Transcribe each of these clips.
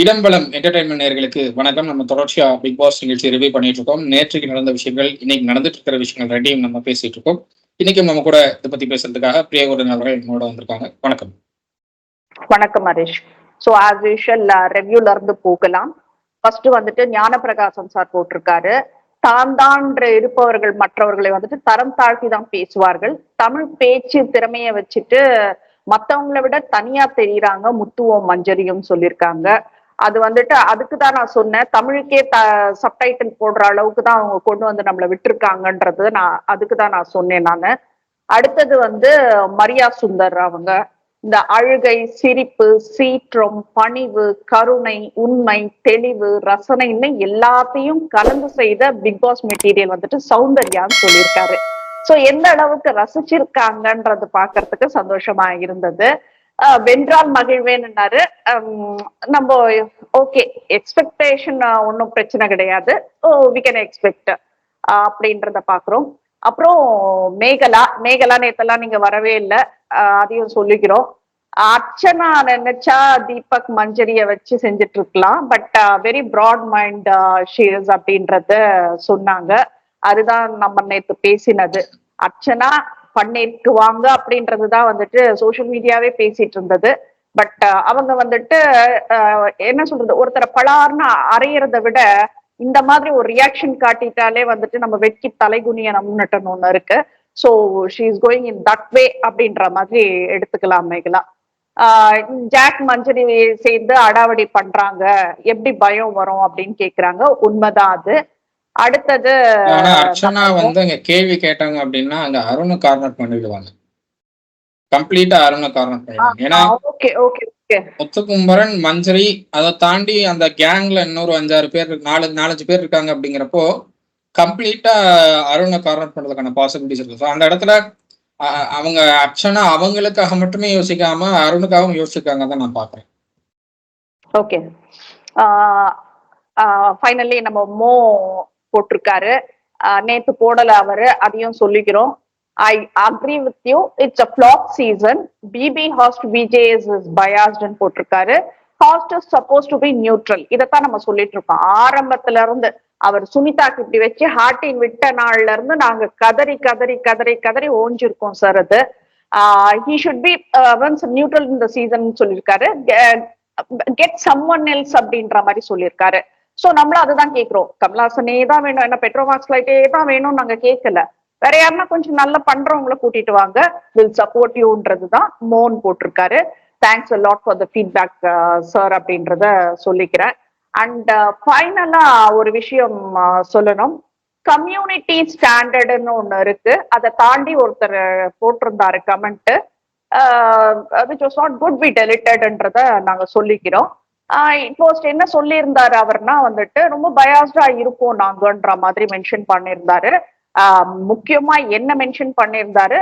இடம்பலம் entertainment நேயர்களுக்கு வணக்கம். நம்ம தொடர்ச்சியா பிக் பாஸ் நிகழ்ச்சி ரிவ்யூ பண்ணிட்டு இருக்கோம். நேற்றுக்கு நடந்த விஷயங்கள், இன்னைக்கு நடந்துட்டு இருக்கிற விஷயங்கள் ரெண்டையும் நம்ம பேசிட்டு இருக்கோம். இன்னைக்கும் நம்ம கூட இதை பத்தி பேசுறதுக்காக பிரியகுடன் அவர்கள் என்னோட வந்திருக்காங்க. வணக்கம். வணக்கம் ஹரிஷ். ஸோ ஆஸ் யூஷுவல் ரெவ்யூல இருந்து போகலாம். ஃபர்ஸ்ட் வந்துட்டு ஞானப்பிரகாசம் சார் போட்டிருக்காரு. தான் இருப்பவர்கள் மற்றவர்களை வந்துட்டு தரம் தாழ்த்தி தான் பேசுவார்கள். தமிழ் பேச்சு திறமையை வச்சுட்டு மற்றவங்களை விட தனியா தெரியுறாங்க முத்துவும் மஞ்சரியும் சொல்லியிருக்காங்க. அது வந்துட்டு அதுக்கு தான் நான் சொன்னேன், தமிழுக்கே சப்டைட்டில் போடுற அளவுக்கு தான் அவங்க கொண்டு வந்து நம்மளை விட்டுருக்காங்கன்றது அதுக்கு தான் நான் சொன்னேன் நான். அடுத்தது வந்து மரியா சுந்தர் அவங்க இந்த அழுகை, சிரிப்பு, சீற்றம், பணிவு, கருணை, உண்மை, தெளிவு, ரசனைன்னு எல்லாத்தையும் கலந்து செய்த பிக் பாஸ் மெட்டீரியல் வந்துட்டு சௌந்தர்யான்னு சொல்லியிருக்காரு. சோ எந்த அளவுக்கு ரசிச்சிருக்காங்கன்றது பாக்குறதுக்கு சந்தோஷமா இருந்தது. வென்றால் மகிழ்வேன்னாரு. நம்ம ஓகே, எக்ஸ்பெக்டேஷன் ஒன்றும் பிரச்சனை கிடையாது. வி கேன் எக்ஸ்பெக்ட் அப்படின்றத பாக்குறோம். அப்புறம் மேகலா நேத்தெல்லாம் நீங்க வரவே இல்லை, அதையும் சொல்லிக்கிறோம். அர்ச்சனா நினைச்சா தீபக் மஞ்சரிய வச்சு செஞ்சுட்டு இருக்கலாம், but very broad mind she's அப்படின்றத சொன்னாங்க. அதுதான் நம்ம நேத்து பேசினது. அர்ச்சனா பண்ணிருக்குவாங்க அப்படின்றதுதான் வந்துட்டு சோசியல் மீடியாவே பேசிட்டு இருந்தது. பட் அவங்க வந்துட்டு என்ன சொல்றது, ஒருத்தரை பலார்னு அறையறத விட இந்த மாதிரி ஒரு ரியாக்ஷன் காட்டிட்டாலே வந்துட்டு நம்ம வெட்கி தலைகுனியணும்னுட்டு ஒண்ணு இருக்கு. So she is going in that way அப்படின்ற மாதிரி எடுத்துக்கலாம் மேகலா. ஜாக் மஞ்சரி சேர்ந்து அடாவடி பண்றாங்க, எப்படி பயம் வரும் அப்படின்னு கேக்குறாங்க. உண்மைதான் அது. அடுத்தது அர்ச்சனா வந்து அங்க கேள்வி கேட்டாங்க அப்படின்னா அங்க அருண் கார்னர் பண்ணிடுவாங்க, கம்ப்ளீட்டா அருண் கார்னர் பண்ணிடுவாங்க. ஏன்னா முத்துக்குமரன், மஞ்சரி, அதை தாண்டி அந்த கேங்ல இன்னொரு 5-6 பேர், 4-5 பேர் இருக்காங்க. அப்படிங்கிறப்போ கம்ப்ளீட்டா அருணை கார்னர் பண்றதுக்கான பாசிபிலிட்டிஸ் இருக்கு. ஸோ அந்த இடத்துல அவங்க அர்ச்சனா அவங்களுக்காக மட்டுமே யோசிக்காம அருணுக்காகவும் யோசிச்சிருக்காங்க தான் நான் பாக்குறேன். ஓகே, ஃபைனலி நம்ம மோ போட்டிருக்காரு. நேத்து போடல அவரு, அதையும் சொல்லிக்கிறோம். I agree with you. It's a flop season. BB host VJ is biased ன்னு போட்டிருக்காரு. Host is supposed to be neutral. இதைத்தான் நம்ம சொல்லிட்டு இருக்கோம் ஆரம்பத்துல இருந்து. அவர் சுனிதாக்கு இப்படி வச்சு ஹார்ட்டின் விட்ட நாள்ல இருந்து நாங்க கதறி கதறி கதறி கதறி ஓஞ்சிருக்கோம் சார். அது he should be once neutral in the season சொல்லியிருக்காரு. Get someone else அப்படின்ற மாதிரி சொல்லியிருக்காரு. சோ நம்மளும் அதுதான் கேட்கிறோம். கமல்ஹாசனே தான் வேணும், என்ன பெட்ரோமாக்ஸ் லைட்டே தான் வேணும்னு நாங்க கேட்கல. வேற யாருன்னா கொஞ்சம் நல்லா பண்றவங்களை கூட்டிட்டு வாங்க, வில் சப்போர்ட் யூன்றதுதான் மோன் போட்டிருக்காரு. Thanks a lot for the feedback sir அப்படின்றத சொல்லிக்கிறேன். அண்ட் ஃபைனலா ஒரு விஷயம் சொல்லணும். கம்யூனிட்டி ஸ்டாண்டர்டுன்னு ஒண்ணு இருக்கு, அதை தாண்டி ஒருத்தர் போட்டிருந்தாரு comment, which was not good, we டெலிட்டட்ன்றத நாங்க சொல்லிக்கிறோம். போஸ்ட் என்ன சொல்லியிருந்தாரு அவர்னா வந்துட்டு ரொம்ப பயாஸ்டா இருப்போம் நாங்கன்ற மாதிரி மென்ஷன் பண்ணியிருந்தாரு. முக்கியமா என்ன மென்ஷன் பண்ணியிருந்தாரு,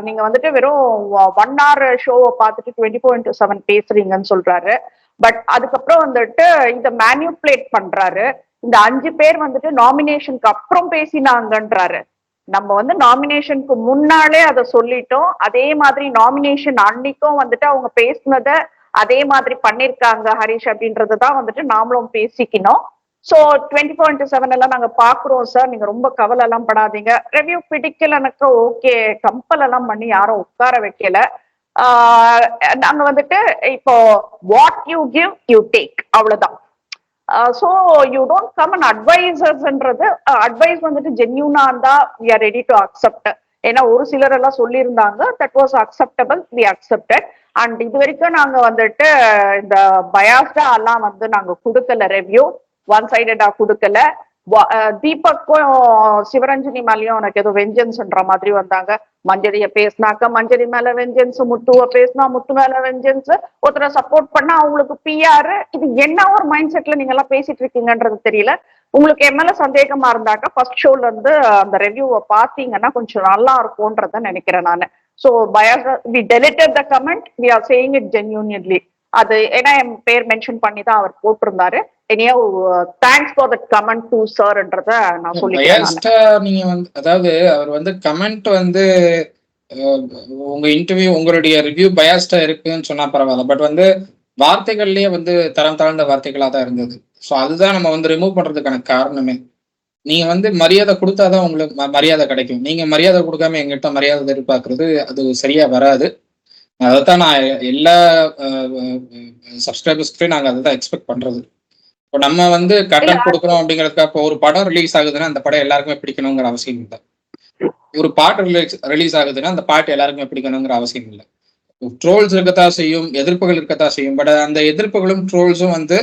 நீங்க வந்துட்டு வெறும் 1 hour ஷோவை பார்த்துட்டு 24/7 பேசுறீங்கன்னு சொல்றாரு. பட் அதுக்கப்புறம் வந்துட்டு இதை மேனிபுலேட் பண்றாரு. இந்த 5 பேர் வந்துட்டு நாமினேஷனுக்கு அப்புறம் பேசினாங்கன்றாரு. நம்ம வந்து நாமினேஷனுக்கு முன்னாலே அதை சொல்லிட்டோம். அதே மாதிரி நாமினேஷன் அன்னைக்கும் வந்துட்டு அவங்க பேசினத அதே மாதிரி பண்ணிருக்காங்க ஹரிஷ் அப்படின்றதுதான் வந்துட்டு நாமளும் பேசிக்கணும். ஸோ 24/7 எல்லாம் நாங்க பாக்குறோம் சார், நீங்க ரொம்ப கவலை எல்லாம் படாதீங்க. ரிவ்யூ பிடிக்கலனாக்கா ஓகே, கம்பல் எல்லாம் பண்ணி யாரும் உட்கார வைக்கல. நாங்க வந்துட்டு இப்போ what you give you take, அவ்வளவுதான். So you don't come and அட்வைசர்ஸ்ன்றது, அட்வைஸ் வந்துட்டு ஜென்யூனா இருந்தா we are ready to accept. ஏன்னா ஒரு சிலர் எல்லாம் சொல்லியிருந்தாங்க, that was acceptable, we accepted. And இது வரைக்கும் நாங்க வந்துட்டு இந்த பயாஸ்டா எல்லாம் வந்து நாங்க கொடுக்கல, ரிவ்யூ ஒன் சைடடா கொடுக்கல. தீபக்கும் சிவரஞ்சனி மேலேயும் உனக்கு ஏதோ வெஞ்சன்ஸ்ன்ற மாதிரி வந்தாங்க. மஞ்சரிய பேசினாக்க மஞ்சரி மேல வெஞ்சன்ஸ், முத்துவ பேசினா முத்து மேல வெஞ்சன்ஸ், ஒருத்தரை சப்போர்ட் பண்ணா அவங்களுக்கு பிஆர். இது என்ன ஒரு மைண்ட் செட்ல நீங்க எல்லாம் பேசிட்டு இருக்கீங்கன்றது தெரியல. உங்களுக்கு என் மேல சந்தேகமா இருந்தாக்கா ஃபர்ஸ்ட் ஷோல இருந்து அந்த ரிவ்யூவை பாத்தீங்கன்னா கொஞ்சம் நல்லா இருக்கும்ன்றத நினைக்கிறேன் நானு. So we deleted the comment, we are saying it genuinely. அது ஏன்னா என் பேர் மென்ஷன் பண்ணி தான் அவர் போட்டிருந்தாரு. Thanks for that comment to சார்ன்றத நான் சொல்லிக்கிறேன். நீங்க வந்து அதாவது அவர் வந்து கமெண்ட் வந்து உங்க இன்டர்வியூ, உங்களுடைய ரிவ்யூ பயாஸ்டா இருக்குன்னு சொன்னா பரவாயில்ல. பட் வந்து வார்த்தைகள்லயே வந்து தரம் தாழ்ந்த வார்த்தைகளா தான் இருந்தது. ஸோ அதுதான் நம்ம வந்து ரிமூவ் பண்றதுக்கான காரணமே. நீங்க வந்து மரியாதை கொடுத்தாதான் உங்களுக்கு மரியாதை கிடைக்கும். நீங்க மரியாதை கொடுக்காம எங்கிட்ட மரியாதை எதிர்பார்க்கறது அது சரியா வராது. அதைத்தான் நான் எல்லா சப்ஸ்கிரைபர்ஸ்க்கு நாங்க அதை தான் எக்ஸ்பெக்ட் பண்றது. இப்போ நம்ம வந்து இல்ல கண்டென்ட் கொடுக்குறோம் அப்படிங்கிறதுக்கு இப்போ ஒரு படம் ரிலீஸ் ஆகுதுன்னா அந்த படம் எல்லாருக்குமே பிடிக்கணுங்கிற அவசியம் இல்லை. ஒரு பாட்டு ரிலீஸ் ஆகுதுன்னா அந்த பாட்டு எல்லாருக்குமே பிடிக்கணுங்கிற அவசியம் இல்லை. ட்ரோல்ஸ் இருக்கத்தான் செய்யும், எதிர்ப்புகள் இருக்கத்தான் செய்யும். பட் அந்த எதிர்ப்புகளும் ட்ரோல்ஸும் வந்து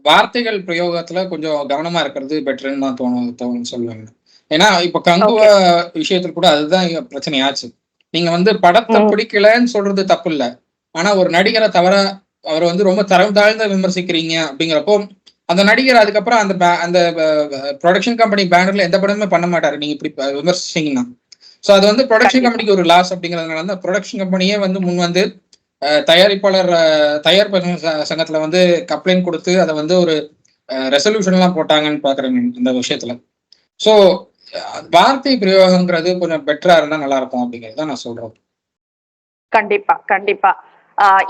வார்த்தைகள் பிரயோகத்துல கொஞ்சம் கவனமா இருக்கிறது பெட்டர்ன்னு நான் தோணும் சொல்லுவேன். ஏன்னா இப்ப கங்குவ விஷயத்துல கூட அதுதான் பிரச்சனையாச்சு. நீங்க வந்து படத்தை பிடிக்கலன்னு சொல்றது தப்பு இல்லை. ஆனா ஒரு நடிகரை தவிர அவரை வந்து ரொம்ப தரம் தாழ்ந்த விமர்சிக்கிறீங்க அப்படிங்கிறப்போ அந்த நடிகர் அதுக்கப்புறம் அந்த ப்ரொடக்ஷன் கம்பெனி பேனர்ல எந்த படமே பண்ண மாட்டாரு நீங்க இப்படி விமர்சிச்சீங்கன்னா. ஸோ அது வந்து ப்ரொடக்ஷன் கம்பெனிக்கு ஒரு லாஸ் அப்படிங்கிறதுனால தான் ப்ரொடக்ஷன் கம்பெனியே வந்து முன் வந்து தயாரிப்பாளர் சங்கத்துல வந்து கம்ப்ளைண்ட் கொடுத்து அதை வந்து ஒரு ரெசல்யூஷன் எல்லாம் போட்டாங்கன்னு பாக்குறேன் இந்த விஷயத்துல. ஸோ வார்த்தை பிரயோகங்கிறது கொஞ்சம் பெட்டரா இருந்தா நல்லா இருக்கும் அப்படிங்கிறது தான் நான் சொல்றேன். கண்டிப்பா கண்டிப்பா.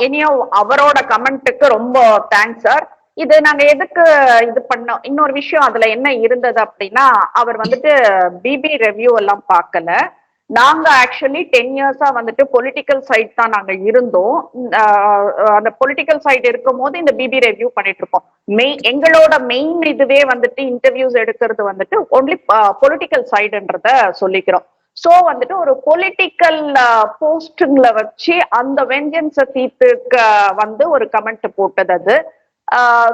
இனியோ அவரோட கமெண்ட்டுக்கு ரொம்ப தேங்க்ஸ் சார். இது நாங்க எதுக்கு இது பண்ணோம், இன்னொரு விஷயம் அதுல என்ன இருந்தது அப்படின்னா, அவர் வந்துட்டு பிபி ரெவ்யூ எல்லாம் பார்க்கல. நாங்க ஆக்சுவலி 10 இயர்ஸா வந்துட்டு பொலிட்டிக்கல் சைட் தான் நாங்க இருந்தோம். அந்த பொலிட்டிக்கல் சைட் இருக்கும் போது இந்த பிபி ரெவ்யூ பண்ணிட்டு இருக்கோம். எங்களோட மெயின் இதுவே வந்துட்டு இன்டர்வியூஸ் எடுக்கிறது வந்துட்டு ஒன்லி பொலிட்டிக்கல் சைடுன்றத சொல்லிக்கிறோம். சோ வந்துட்டு ஒரு பொலிட்டிக்கல் போஸ்டிங்ல வச்சு அந்த வெஞ்சன்ஸை தீர்த்துக்க வந்து ஒரு கமெண்ட் போட்டது அது.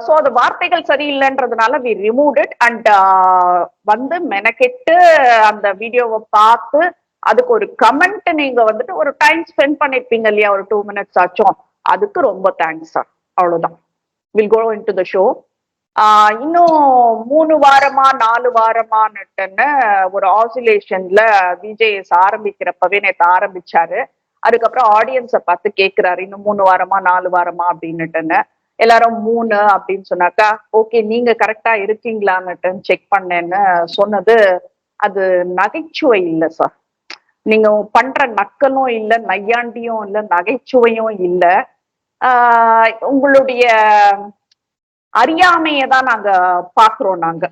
சோ அது வார்த்தைகள் சரியில்லைன்றதுனால வி ரிமூவ் இட் அண்ட் வந்து மெனக்கெட்டு அந்த வீடியோவை பார்த்து அதுக்கு ஒரு கமெண்ட் நீங்க வந்துட்டு ஒரு டைம் ஸ்பெண்ட் பண்ணிருப்பீங்க இல்லையா, ஒரு 2 minutes ஆச்சும், அதுக்கு ரொம்ப தேங்க்ஸ் சார். அவ்வளவுதான். Will go into the show. இன்னும் 3 வாரமா 4 வாரமான்னுட்டுன்னு ஒரு ஆசிலேஷன்ல விஜேஎஸ் ஆரம்பிக்கிறப்பவே நேற்று ஆரம்பிச்சாரு. அதுக்கப்புறம் ஆடியன்ஸை பார்த்து கேட்கிறாரு இன்னும் 3 வாரமா 4 வாரமா அப்படின்னுட்டுன்னு. எல்லாரும் 3 அப்படின்னு சொன்னாக்கா ஓகே நீங்க கரெக்டா இருக்கீங்களான்னுட்டு செக் பண்ணேன்னு சொன்னது அது நகைச்சுவை இல்லை சார். நீங்க பண்ற நக்கலும் இல்லை, நையாண்டியும் இல்லை, நகைச்சுவையும் இல்லை. உங்களுடைய அறியாமையை தான் நாங்க பாக்குறோம். நாங்க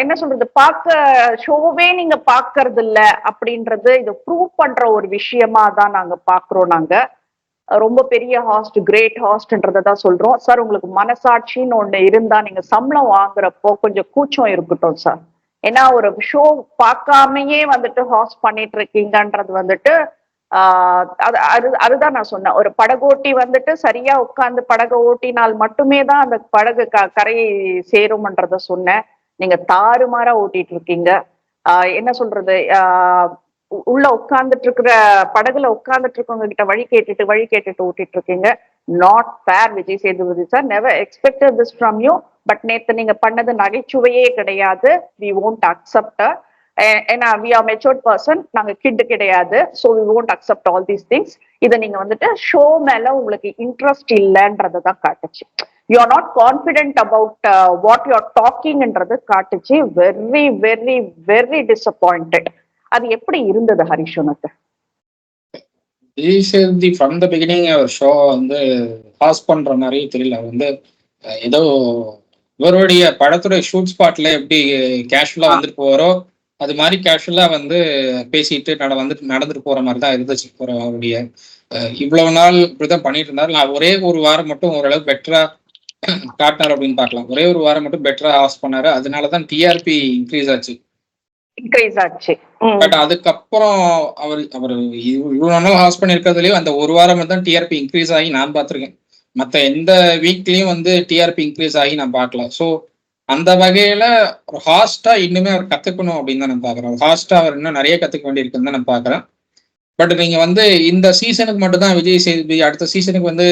என்ன சொல்றது, ஷோவே நீங்க பாக்குறது இல்ல அப்படின்றது இது ப்ரூவ் பண்ற ஒரு விஷயமா தான் நாங்க பாக்குறோம். நாங்க ரொம்ப பெரிய ஹாஸ்ட், கிரேட் ஹாஸ்ட்ன்றதான் சொல்றோம் சார். உங்களுக்கு மனசாட்சின்னு ஒண்ணு இருந்தா நீங்க சம்பளம் வாங்குறப்போ கொஞ்சம் கூச்சம் இருக்கட்டும் சார். ஏன்னா ஒரு ஷோ பார்க்காமையே வந்துட்டு ஹாஸ்ட் பண்ணிட்டு இருக்கீங்கன்றது வந்துட்டு அதுதான் நான் சொன்னேன். ஒரு படகோட்டி வந்துட்டு சரியா உட்கார்ந்து படகை ஓட்டினால் மட்டுமே தான் அந்த படகு கரையை சேரும்ன்றத சொன்னேன். நீங்க தாறுமாறா ஓட்டிட்டு இருக்கீங்க. என்ன சொல்றது, உள்ள உட்கார்ந்துட்டு இருக்கிற படகுல உட்கார்ந்துட்டு இருக்கவங்க கிட்ட வழி கேட்டுட்டு ஓட்டிட்டு இருக்கீங்க. Not fair Vijay Sethupathi sir. Never expected this from you. But நேத்து நீங்க பண்ணது நகைச்சுவையே கிடையாது. We won't accept. ஏன்னா வி ஆர் மெச்சூர்ட் பர்சன், நாங்க கிட் கிடையாது. So we won't accept all these things. இதை நீங்க வந்துட்டு ஷோ மேல உங்களுக்கு இன்ட்ரெஸ்ட் இல்லைன்றதை தான் காட்டுச்சு. You are not confident about what you are டாக்கிங்ன்றது காட்டுச்சு. Very very very disappointed. அது எப்படி இருந்தது ஹரிஷ் உனக்கு? ஃப்ரம் த பிகினிங் ஒரு ஷோ வந்து பாஸ் பண்ற மாதிரி தெரியல. வந்து ஏதோ இவருடைய படத்துடைய ஷூட் ஸ்பாட்ல எப்படி கேஷுவலா வந்துட்டு போறோ அது மாதிரி கேஷுவலா வந்து பேசிட்டு நடந்துட்டு போற மாதிரி தான் இருந்துச்சு. அவருடைய இவ்வளவு நாள் இப்படிதான் பண்ணிட்டு இருந்தாரு. நான் ஒரே ஒரு வாரம் மட்டும் ஓரளவுக்கு பெட்டரா காட்டினார் அப்படின்னு பார்க்கலாம். ஒரே ஒரு வாரம் மட்டும் பெட்டரா ஹாஸ் பண்ணாரு. அதனாலதான் டிஆர்பி இன்க்ரீஸ் ஆச்சு. பட் அதுக்கப்புறம் அவர் இவ்வளவு நாள் ஹாஸ் பண்ணிருக்கிறதுலயும் அந்த ஒரு வாரம் தான் டிஆர்பி இன்க்ரீஸ் ஆகி நான் பார்த்திருக்கேன். மற்ற எந்த வீக்லயும் வந்து டிஆர்பி இன்க்ரீஸ் ஆகி நான் பார்க்கல. ஸோ அந்த வகையில ஒரு ஹாஸ்டா இன்னுமே அவர் கத்துக்கணும் அப்படின்னு தான் நான் பாக்குறேன். ஹாஸ்டா அவர் இன்னும் நிறைய கத்துக்க வேண்டியிருக்குன்னு தான் நான் பாக்குறேன். பட் நீங்க வந்து இந்த சீசனுக்கு மட்டும் தான் விஜய் சேதுபதி, அடுத்த சீசனுக்கு வந்து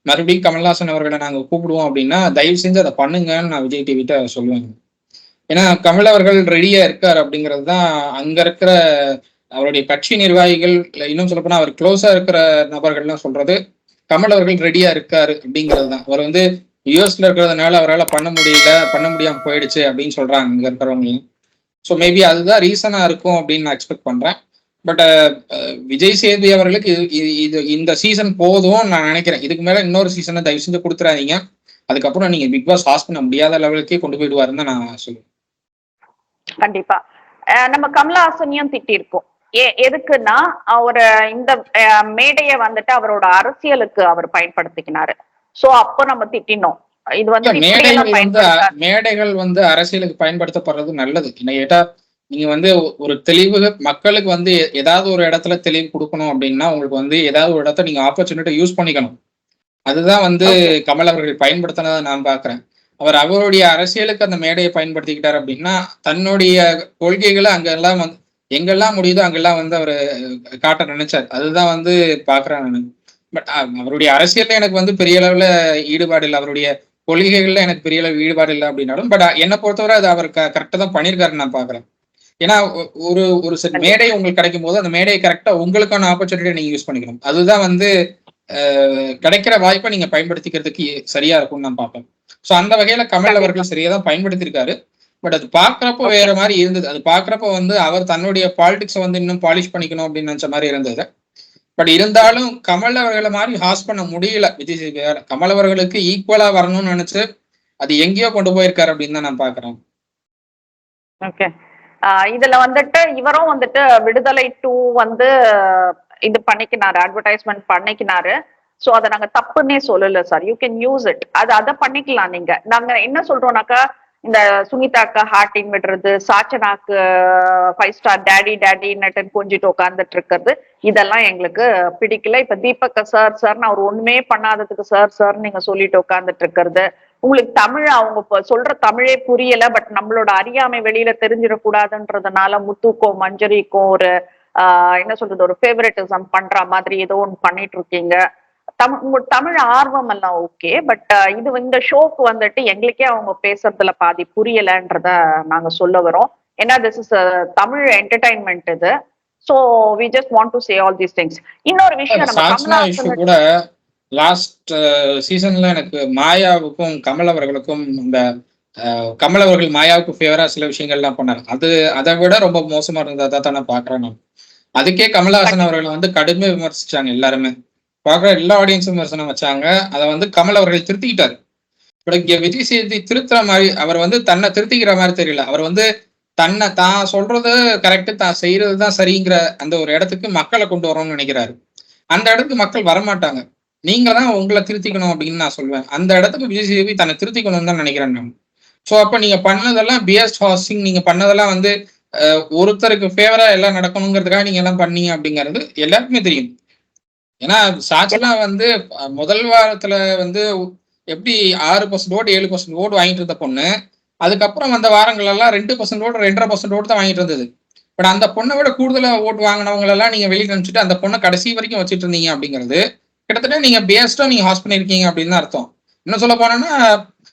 மறுபடியும் கமல்ஹாசன் அவர்களை நாங்க கூப்பிடுவோம் அப்படின்னா தயவு செஞ்சு அதை பண்ணுங்கன்னு நான் விஜய் டிவிட்ட சொல்லுவேன். ஏன்னா கமல் அவர்கள் ரெடியா இருக்காரு அப்படிங்கிறது தான் அங்க இருக்கிற அவருடைய கட்சி நிர்வாகிகள், இன்னும் சொல்ல போனா அவர் க்ளோஸா இருக்கிற நபர்கள்லாம் சொல்றது கமல் அவர்கள் ரெடியா இருக்காரு அப்படிங்கிறது தான். அவர் வந்து யூஎஸ்ல இருக்கிறதுனால அவரால் பண்ண முடியாம போயிடுச்சு அப்படின்னு சொல்றாங்க இங்க இருக்கிறவங்க. ஸோ மேபி அதுதான் ரீசனா இருக்கும் அப்படின்னு நான் எக்ஸ்பெக்ட் பண்றேன். பட் விஜய் சேதுபதி அவர்களுக்கு இது இந்த சீசன் போதும் நான் நினைக்கிறேன். இதுக்கு மேல இன்னொரு சீசனை தயவு செஞ்சு கொடுத்துறாதீங்க. அதுக்கப்புறம் நீங்க பிக் பாஸ் பாஸ் பண்ண முடியாத லெவலுக்கே கொண்டு போயிடுவாருன்னு தான் நான் சொல்லுவேன். கண்டிப்பா நம்ம கமலஹாசனையும் திட்டிருக்கோம். எதுக்குன்னா அவரு இந்த மேடையை வந்துட்டு அவரோட அரசியலுக்கு அவர் பயன்படுத்திக்கினாரு. சோ அப்போ நம்ம திட்டினோம். இது வந்து மேடைகள் வந்து அரசியலுக்கு பயன்படுத்தப்படுறது நல்லது. என்ன கேட்டா நீங்க வந்து ஒரு தெளிவு மக்களுக்கு வந்து ஏதாவது ஒரு இடத்துல தெளிவு கொடுக்கணும் அப்படின்னா உங்களுக்கு வந்து ஏதாவது ஒரு இடத்த நீங்க ஆப்பர்ச்சுனிட்டி யூஸ் பண்ணிக்கணும். அதுதான் வந்து கமல் அவர்கள் பயன்படுத்தினதை நான் பாக்குறேன். அவருடைய அரசியலுக்கு அந்த மேடையை பயன்படுத்திக்கிட்டாரு அப்படின்னா தன்னுடைய கொள்கைகளை அங்கெல்லாம் வந்து எங்கெல்லாம் முடியுதோ அங்கெல்லாம் வந்து அவர் காட்ட நினைச்சார். அதுதான் வந்து பாக்குறேன் நான். பட் அவருடைய அரசியல்ல எனக்கு வந்து பெரிய அளவுல ஈடுபாடு இல்லை, அவருடைய கொள்கைகள்ல எனக்கு பெரிய அளவு ஈடுபாடு இல்லை அப்படின்னாலும் பட் என்னை பொறுத்தவரை அது அவர் கரெக்டா தான் பண்ணியிருக்காருன்னு நான் பாக்குறேன். ஏன்னா ஒரு ஒரு மேடை உங்களுக்கு கிடைக்கும் போது அந்த மேடையை கரெக்டா உங்களுக்கான ஆப்பர்ச்சுனிட்டியை நீங்க யூஸ் பண்ணிக்கணும். அதுதான் வந்து கிடைக்கிற வாய்ப்பை நீங்க பயன்படுத்திக்கிறதுக்கு சரியா இருக்கும்னு நான் பார்ப்பேன். ஸோ அந்த வகையில கமல் அவர்கள் சரியா தான் பயன்படுத்தியிருக்காரு. பட் அது பாக்குறப்போ வேற மாதிரி இருந்தது. அது பாக்குறப்போ வந்து அவர் தன்னுடைய பாலிடிக்ஸை வந்து இன்னும் பாலிஷ் பண்ணிக்கணும் அப்படின்னு நினைச்ச மாதிரி இருந்தது. பட் இருந்தாலும் கமல் அவர்களை மாதிரி ஹாஸ் பண்ண முடியல விஜய் சேதுபதியால. கமல் அவர்களுக்கு ஈக்குவலா வரணும்னு நினைச்சு அது எங்கேயோ கொண்டு போயிருக்காரு அப்படின்னு தான் நான் பாக்குறேன். ஓகே, இதுல வந்துட்டு இவரும் வந்துட்டு விடுதலை 2 வந்து இது பண்ணிக்கினாரு, அட்வர்டைஸ்மெண்ட் பண்ணிக்கினாரு. சோ அதை நாங்க தப்புன்னே சொல்லல sir. You can use it. அதை பண்ணிக்கலாம். நீங்க நாங்க என்ன சொல்றோம்னாக்கா இந்த சுனிதாக்கு ஹார்டின் விடுறது, சாச்சனாக்கு 5 ஸ்டார் டேடி டேடின்னு கொஞ்சிட்டு உட்காந்துட்டு இருக்கிறது, இதெல்லாம் எங்களுக்கு பிடிக்கல. இப்ப தீபக் சார் அவர் ஒண்ணுமே பண்ணாததுக்கு சார் நீங்க சொல்லிட்டு உட்காந்துட்டு இருக்கிறது, உங்களுக்கு தமிழ் அவங்க சொல்ற தமிழே புரியல, பட் நம்மளோட அறியாமை வெளியில தெரிஞ்சிடக்கூடாதுன்றதுனால முத்துக்கும் மஞ்சரிக்கும் ஒரு என்ன சொல்றது ஒரு ஃபேவரட்டிசம் பண்ற மாதிரி ஏதோ ஒன்று பண்ணிட்டு இருக்கீங்க. தமிழ் ஆர்வம் எல்லாம் ஓகே, பட் இந்த ஷோக்கு வந்துட்டு எங்களுக்கே அவங்க பேசுறதுல பாதி புரியலன்றத நாங்க சொல்ல வரோம். ஏன்னா திஸ் இஸ் தமிழ் என்டர்டைன்மெண்ட் இது. So we just want to say all these things. இன்னொரு விஷயம் நம்ம கமலஹாசன் கூட லாஸ்ட் சீசன்ல எனக்கு மாயாவுக்கும் கமல் அவர்களுக்கும் இந்த கமல் அவர்கள் மாயாவுக்கு ஃபேவரா சில விஷயங்கள்லாம் பண்ணாரு. அதை விட ரொம்ப மோசமா இருந்ததா தான் நான் பாக்குறேன். நான் அதுக்கே கமலஹாசன் அவர்களை வந்து கடுமையாக விமர்சிச்சாங்க எல்லாருமே. பார்க்குற எல்லா ஆடியன்ஸும் விமர்சனம் வச்சாங்க. அதை வந்து கமல் அவர்கள் திருத்திக்கிட்டாரு. இப்போ இங்க விஜய் சேதுபதி திருத்துற மாதிரி அவர் வந்து தன்னை திருத்திக்கிற மாதிரி தெரியல. அவர் வந்து தன்னை தான் சொல்றது கரெக்டு, தான் செய்யறது தான் சரிங்கிற அந்த ஒரு இடத்துக்கு மக்களை கொண்டு வரணும்னு நினைக்கிறாரு. அந்த இடத்துக்கு மக்கள் வரமாட்டாங்க. நீங்க தான் உங்களை திருத்திக்கணும் அப்படின்னு நான் சொல்லுவேன். அந்த இடத்துக்கு விஜய் சேதுபதி தன்னை திருத்திக்கணும்னு தான் நினைக்கிறேன் நான். ஸோ அப்ப நீங்க பண்ணதெல்லாம் பிஎஸ் ஹாஸ்டிங், நீங்க பண்ணதெல்லாம் வந்து ஒருத்தருக்கு ஃபேவரா எல்லாம் நடக்கணுங்கிறதுக்காக நீங்க எல்லாம் பண்ணீங்க அப்படிங்கிறது எல்லாருக்குமே தெரியும். ஏன்னா சாட்சிலா வந்து முதல் வாரத்துல வந்து எப்படி 6% ஓட்டு 7% ஓட்டு வாங்கிட்டு இருந்த பொண்ணு, அதுக்கப்புறம் அந்த வாரங்கள் எல்லாம் 2% ஓட்டு 2.5% ஓட்டு தான் வாங்கிட்டு இருந்தது. பட் அந்த பொண்ணை விட கூடுதலா ஓட்டு வாங்கினவங்க எல்லாம் நீங்க வெளியே அனுப்பிச்சுட்டு அந்த பொண்ணை கடைசி வரைக்கும் வச்சுட்டு இருந்தீங்க அப்படிங்கிறது கிட்டத்தட்ட நீங்க பேஸ்டா நீங்க ஹாஸ் பண்ணிருக்கீங்க அப்படின்னு தான் அர்த்தம். என்ன சொல்ல போனோம்னா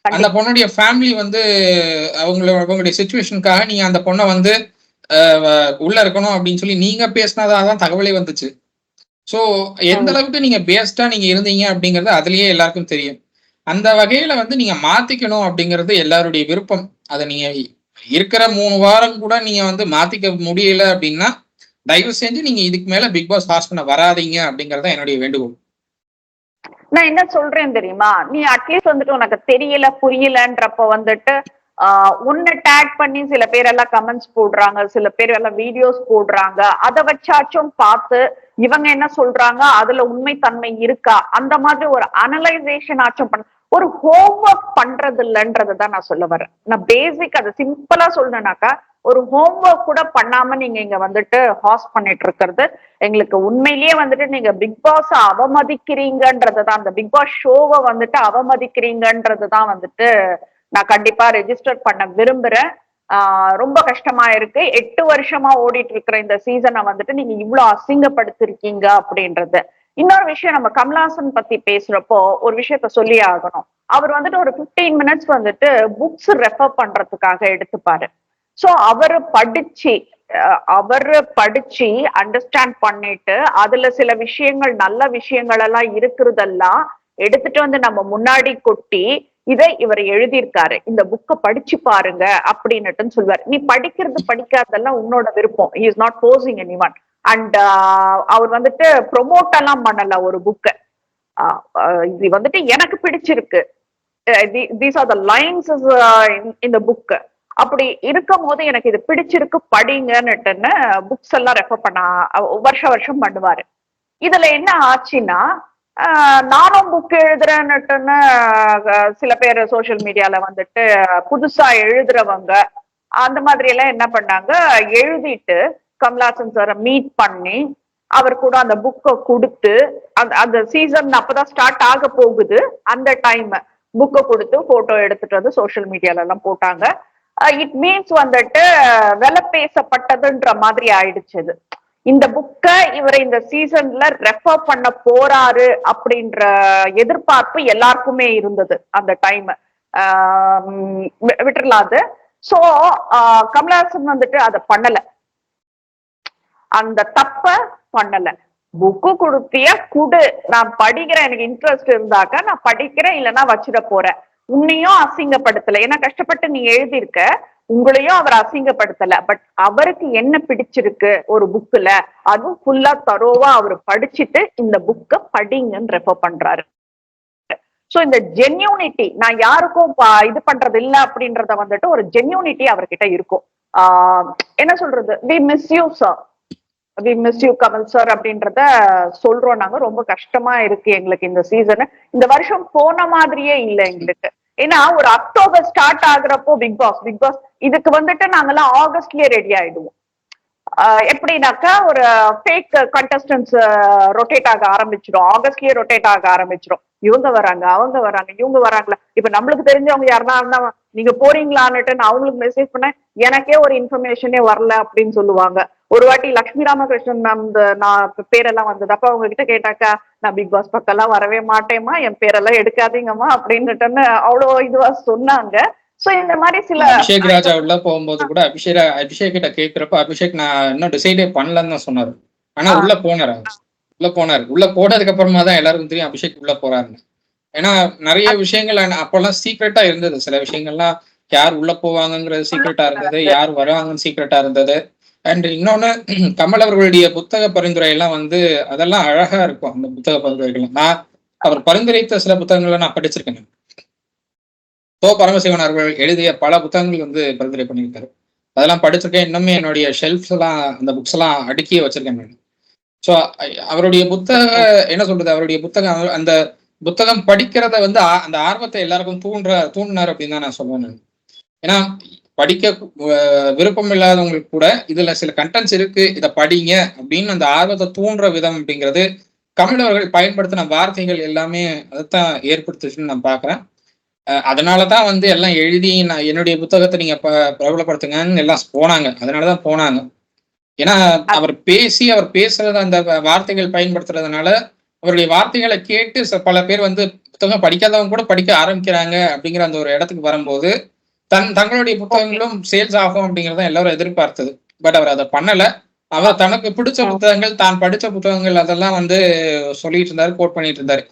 அந்த பொண்ணுடைய ஃபேமிலி வந்து அவங்களுடைய சிச்சுவேஷனுக்காக நீங்க அந்த பொண்ணை வந்து உள்ள இருக்கணும் அப்படின்னு சொல்லி நீங்க பேசினதான் தகவலே வந்துச்சு. ஸோ எந்த அளவுக்கு நீங்க பேஸ்டா நீங்க இருந்தீங்க அப்படிங்கிறது அதுலயே எல்லாருக்கும் தெரியும். அந்த வகையில வந்து நீங்க மாத்திக்கணும் அப்படிங்கிறது எல்லாருடைய விருப்பம். அதை நீங்க இருக்கிற 3 வாரம் கூட நீங்க வந்து மாத்திக்க முடியல அப்படின்னா தயவு செஞ்சு நீங்க இதுக்கு மேல பிக் பாஸ் ஹாஸ் பண்ண வராதீங்க அப்படிங்கறத என்னுடைய வேண்டுகோள். நான் என்ன சொல்றேன் தெரியுமா, நீ அட்லீஸ்ட் வந்துட்டு உனக்கு தெரியல புரியலன்றப்ப வந்துட்டு உன்னை டேக் பண்ணி சில பேர் எல்லாம் கமெண்ட்ஸ் போடுறாங்க, சில பேர் எல்லாம் வீடியோஸ் போடுறாங்க, அதை வச்சாச்சும் பார்த்து இவங்க என்ன சொல்றாங்க அதுல உண்மை தன்மை இருக்கா அந்த மாதிரி ஒரு அனலைசேஷன் ஆச்சும் பண்ண, ஒரு ஹோம் ஒர்க் பண்றது இல்லைன்றதுதான் நான் சொல்ல வரேன். நான் பேசிக் அதை சிம்பிளா சொல்லணும்னாக்கா ஒரு ஹோம் ஒர்க் கூட பண்ணாம நீங்க இங்க வந்துட்டு ஹாஸ் பண்ணிட்டு இருக்கிறது எங்களுக்கு உண்மையிலேயே வந்துட்டு நீங்க பிக் பாஸ் அவமதிக்கிறீங்கன்றதுதான், அந்த பிக் பாஸ் ஷோவை வந்துட்டு அவமதிக்கிறீங்கன்றதுதான் வந்துட்டு நான் கண்டிப்பா ரெஜிஸ்டர் பண்ண விரும்புறேன். ரொம்ப கஷ்டமா இருக்கு. 8 வருஷமா ஓடிட்டு இருக்கிற இந்த சீசனை வந்துட்டு நீங்க இவ்வளவு அசிங்கப்படுத்திருக்கீங்க அப்படின்றது. இன்னொரு விஷயம், நம்ம கமலஹாசன் பத்தி பேசுறப்போ ஒரு விஷயத்த சொல்லி ஆகணும். அவர் வந்துட்டு ஒரு 15 மினிட்ஸ் வந்துட்டு புக்ஸ் ரெஃபர் பண்றதுக்காக எடுத்துப்பாரு. சோ அவரு படிச்சு அண்டர்ஸ்டாண்ட் பண்ணிட்டு அதுல சில விஷயங்கள் நல்ல விஷயங்கள் எல்லாம் இருக்கிறதெல்லாம் எடுத்துட்டு வந்து நம்ம முன்னாடி கொட்டி இதை இவர் எழுதியிருக்காரு, இந்த புக்கை படிச்சு பாருங்க அப்படின்னுட்டு சொல்லுவார். நீ படிக்கிறது படிக்காதெல்லாம் உன்னோட விருப்பம். He is not forcing anyone. And அவர் வந்துட்டு ப்ரொமோட் எல்லாம் பண்ணல ஒரு புக்கு. இது வந்துட்டு எனக்கு பிடிச்சிருக்கு, these are the lines in the book. அப்படி இருக்கும் போது எனக்கு இது பிடிச்சிருக்கு படிங்கன்னுட்டுன்னு புக்ஸ் எல்லாம் ரெஃபர் பண்ண வருஷம் பண்ணுவாரு. இதுல என்ன ஆச்சுன்னா, நானும் புக் எழுதுறேன்னுட்டுன்னு சில பேர் சோசியல் மீடியால வந்துட்டு புதுசா எழுதுறவங்க அந்த மாதிரி எல்லாம் என்ன பண்ணாங்க, எழுதிட்டு கமலஹாசன் சாரை மீட் பண்ணி அவர் கூட அந்த புக்கை கொடுத்து, அந்த சீசன் அப்பதான் ஸ்டார்ட் ஆக போகுது, அந்த டைம் புக்கை கொடுத்து போட்டோ எடுத்துட்டு வந்து சோசியல் மீடியால எல்லாம் போட்டாங்க. இட் மீன்ஸ் வந்துட்டு விலை பேசப்பட்டதுன்ற மாதிரி ஆயிடுச்சு. இந்த புக்கை இவர் இந்த சீசன்ல ரெஃபர் பண்ண போறாரு அப்படின்ற எதிர்பார்ப்பு எல்லாருக்குமே இருந்தது அந்த டைம். விட்டுறலாது. சோ கமலஹாசன் வந்துட்டு அதை பண்ணல, அந்த தப்ப பண்ணல. புக்கு கொடுத்திய குடு, நான் படிக்கிறேன், எனக்கு இன்ட்ரெஸ்ட் இருந்தாக்கா நான் படிக்கிறேன், இல்லைன்னா வச்சிட போறேன். உன்னையும் அசிங்கப்படுத்தல, ஏன்னா கஷ்டப்பட்டு நீ எழுதியிருக்க, உங்களையும் அவர் அசிங்கப்படுத்தல. பட் அவருக்கு என்ன பிடிச்சிருக்கு ஒரு புக்குல, அதுவும் ஃபுல்லா தரோவா அவர் படிச்சுட்டு இந்த புக்கை படிங்கன்னு ரெஃபர் பண்றாரு. சோ இந்த ஜென்யூனிட்டி, நான் யாருக்கும் இது பண்றது இல்ல அப்படின்றத வந்துட்டு ஒரு ஜென்யூனிட்டி அவர்கிட்ட இருக்கும். என்ன சொல்றது, we miss you sir, we miss you Kamal sir அப்படின்றத சொல்றோம் நாங்க. ரொம்ப கஷ்டமா இருக்கு எங்களுக்கு இந்த சீசன். இந்த வருஷம் போன மாதிரியே இல்லை எங்களுக்கு. ஏன்னா ஒரு அக்டோபர் ஸ்டார்ட் ஆகுறப்போ பிக் பாஸ் இதுக்கு வந்துட்டு நாங்கெல்லாம் ஆகஸ்ட்லயே ரெடி ஆயிடுவோம். எப்படின்னாக்கா ஒரு ஃபேக் கண்டஸ்டன்ஸ் ரொட்டேட் ஆக ஆரம்பிச்சிடும், ஆகஸ்ட்லயே ரொட்டேட் ஆக ஆரம்பிச்சிடும். இவங்க வராங்க, அவங்க வராங்க, இவங்க வராங்களா. இப்ப நம்மளுக்கு தெரிஞ்சவங்க யாருன்னா இருந்தா நீங்க போறீங்களான்னுட்டு நான் அவங்களுக்கு மெசேஜ் பண்ணேன், எனக்கே ஒரு இன்ஃபர்மேஷனே வரல அப்படின்னு சொல்லுவாங்க. ஒரு வாட்டி லட்சுமி ராமகிருஷ்ணன் மேம் நான் பேரெல்லாம் வந்தது, அப்ப அவங்க கிட்ட கேட்டாக்கா, நான் பிக் பாஸ் பக்கம்லாம் வரவே மாட்டேம்மா, என் பேரெல்லாம் எடுக்காதீங்கம்மா அப்படின்னுட்டுன்னு அவ்வளோ இதுவா சொன்னாங்க. சோ இந்த மாதிரி சில அபிஷேக் ராஜா உள்ள போகும்போது கூட அபிஷேக் கிட்ட கேட்கிறப்ப அபிஷேக் நான் இன்னும் டிசைடே பண்ணலன்னு தான் சொன்னாரு. ஆனா உள்ள போனாரு. உள்ள போனதுக்கு அப்புறமா தான் எல்லாருக்கும் தெரியும் அபிஷேக் உள்ள போறாருன்னு. ஏன்னா நிறைய விஷயங்கள் அப்பெல்லாம் சீக்ரெட்டா இருந்தது. சில விஷயங்கள்லாம் யார் உள்ள போவாங்கங்கிறது சீக்ரெட்டா இருந்தது, யார் வருவாங்கன்னு சீக்ரெட்டா இருந்தது. அண்ட் இன்னொன்னு, கமல் அவர்களுடைய புத்தக பரிந்துரை எல்லாம் வந்து அதெல்லாம் அழகா இருக்கும். அந்த புத்தக பரிந்துரைகள் நான் அவர் பரிந்துரைத்த சில புத்தகங்களை நான் படிச்சிருக்கேன். பரமசிவன் அவர்கள் எழுதிய பல புத்தகங்கள் வந்து பரிந்துரை பண்ணியிருக்காரு, அதெல்லாம் படிச்சிருக்கேன். இன்னுமே என்னுடைய ஷெல்ஃப்ஸ் எல்லாம் அந்த புக்ஸ் எல்லாம் அடுக்கியே வச்சிருக்கேன் நான். ஸோ அவருடைய அவருடைய புத்தகம், அந்த புத்தகம் படிக்கிறத வந்து அந்த ஆர்வத்தை எல்லாருக்கும் தூண்டினார் அப்படின்னு தான் நான் சொல்லுவேன். ஏன்னா படிக்க விருப்பம் இல்லாதவங்களுக்கு கூட இதுல சில கண்டென்ட்ஸ் இருக்கு, இதை படிங்க அப்படின்னு அந்த ஆர்வத்தை தூண்டுற விதம் அப்படிங்கிறது கமல் அவர்கள் பயன்படுத்தின வார்த்தைகள் எல்லாமே அதைத்தான் ஏற்படுத்துச்சுன்னு நான் பாக்குறேன். அதனாலதான் வந்து எல்லாம் எழுதி நான் என்னுடைய புத்தகத்தை நீங்க பிரபலப்படுத்துங்கன்னு எல்லாம் போனாங்க. அதனாலதான் போனாங்க. ஏன்னா அவர் பேசுறது அந்த வார்த்தைகள் பயன்படுத்துறதுனால அவருடைய வார்த்தைகளை கேட்டு பல பேர் வந்து புத்தகம் படிக்காதவங்க கூட படிக்க ஆரம்பிக்கிறாங்க அப்படிங்கிற அந்த ஒரு இடத்துக்கு வரும்போது தங்களுடைய புத்தகங்களும் சேல்ஸ் ஆகும் அப்படிங்கிறத எல்லாரும் எதிர்பார்த்தது. பட் அவர் அதை பண்ணல. அவர் தனக்கு பிடிச்ச புத்தகங்கள், தான் படிச்ச புத்தகங்கள் அதெல்லாம் வந்து சொல்லிட்டு இருந்தாரு, கோட் பண்ணிட்டு இருந்தாரு.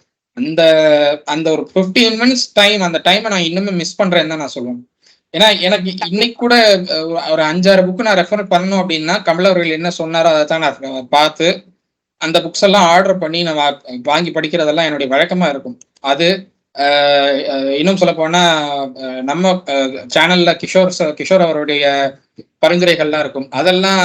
அந்த ஒரு 15 மினிட்ஸ் டைம், அந்த டைமை நான் இன்னுமே மிஸ் பண்றேன்னு தான் நான் சொல்லுவேன். ஏன்னா எனக்கு இன்னைக்கு கூட ஒரு 5-6 புக்கு நான் ரெஃபர் பண்ணணும் அப்படின்னா கமல் அவர்கள் என்ன சொன்னாரோ அதை தான் நான் பார்த்து அந்த புக்ஸ் எல்லாம் ஆர்டர் பண்ணி நான் வாங்கி படிக்கிறதெல்லாம் என்னுடைய வழக்கமா இருக்கும். அது இன்னும் சொல்ல போனா நம்ம சேனல்ல கிஷோர் அவருடைய பரிந்துரைகள்லாம் இருக்கும், அதெல்லாம்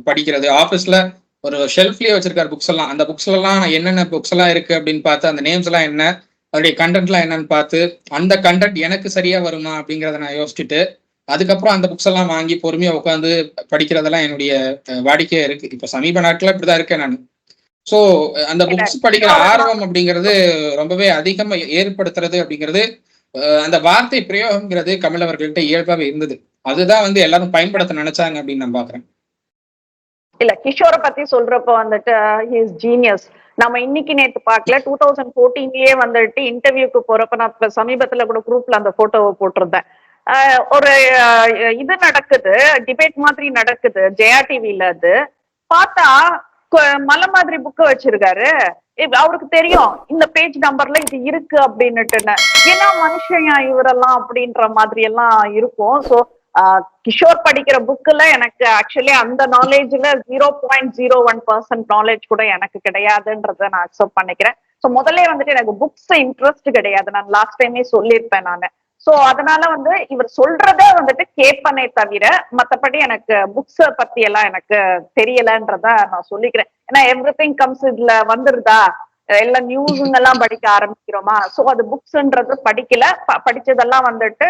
படிக்கிறது. ஆஃபீஸ்ல ஒரு ஷெல்ஃப்லயே வச்சிருக்காரு புக்ஸ் எல்லாம், அந்த புக்ஸ்ல எல்லாம் என்னென்ன புக்ஸ் எல்லாம் இருக்கு அப்படின்னு பார்த்து அந்த நேம்ஸ் எல்லாம் என்ன, அதோடைய கண்டென்ட்லாம் என்னன்னு பார்த்து அந்த கண்டென்ட் எனக்கு சரியா வருமா அப்படிங்கிறத நான் யோசிச்சுட்டு அதுக்கப்புறம் அந்த புக்ஸ் எல்லாம் வாங்கி பொறுமையா உட்காந்து படிக்கிறதெல்லாம் என்னுடைய வாடிக்கையா இருக்கு. இப்ப சமீப நாட்கள இப்படிதான் இருக்கேன் நான். சோ அந்த புக்ஸ் படிக்கிற ஆர்வம் அப்படிங்கிறது ரொம்பவே அதிகமா ஏற்படுத்துறது அப்படிங்கிறது அந்த வார்த்தை பிரயோகம்ங்கிறது கமல் அவர்கள்ட்ட இயல்பாவே இருந்தது. அதுதான் வந்து எல்லாரும் பயன்படுத்த நினைச்சாங்க அப்படின்னு நான் பாக்குறேன். இல்ல, கிஷோரை பத்தி சொல்றப்ப வந்துட்டு ஹிஸ் ஜீனியஸ். நம்ம இன்னைக்கு நேத்து பார்க்கல, 2014லயே வந்துட்டு இன்டர்வியூக்கு போறப்ப நான் சமீபத்துல கூட குரூப்ல அந்த போட்டோவை போட்டிருந்தேன். ஒரு இது நடக்குது, டிபேட் மாதிரி நடக்குது ஜெயா டிவில. அது பார்த்தா மலை மாதிரி புக்க வச்சிருக்காரு. அவருக்கு தெரியும் இந்த பேஜ் நம்பர்ல இது இருக்கு அப்படின்னுட்டுன்னு. ஏன்னா மனுஷன் இவரெல்லாம் அப்படின்ற மாதிரி எல்லாம் இருக்கும். சோ கிஷோர் படிக்கிற புக்ல எனக்கு ஆக்சுவலி அந்த நாலேஜ்ல 0.01% நாலேஜ் கூட எனக்கு கிடையாதுன்றத நான் அக்செப்ட் பண்ணிக்கிறேன். ஸோ முதல்ல வந்துட்டு எனக்கு புக்ஸ் இன்ட்ரெஸ்ட் கிடையாது. நான் லாஸ்ட் டைமே சொல்லியிருப்பேன் நானு. சோ அதனால வந்து இவர் சொல்றத வந்துட்டு கேட்பனே தவிர மத்தபடி எனக்கு புக்ஸ் பத்தி எல்லாம் எனக்கு தெரியலன்றத நான் சொல்லிக்கிறேன். ஏன்னா எவ்ரி திங் கம்ஸ் இதுல வந்துருதா, எல்லா நியூஸுங்க எல்லாம் படிக்க ஆரம்பிக்கிறோமா. சோ அது புக்ஸ்ன்றது படிக்கல. படிச்சதெல்லாம் வந்துட்டு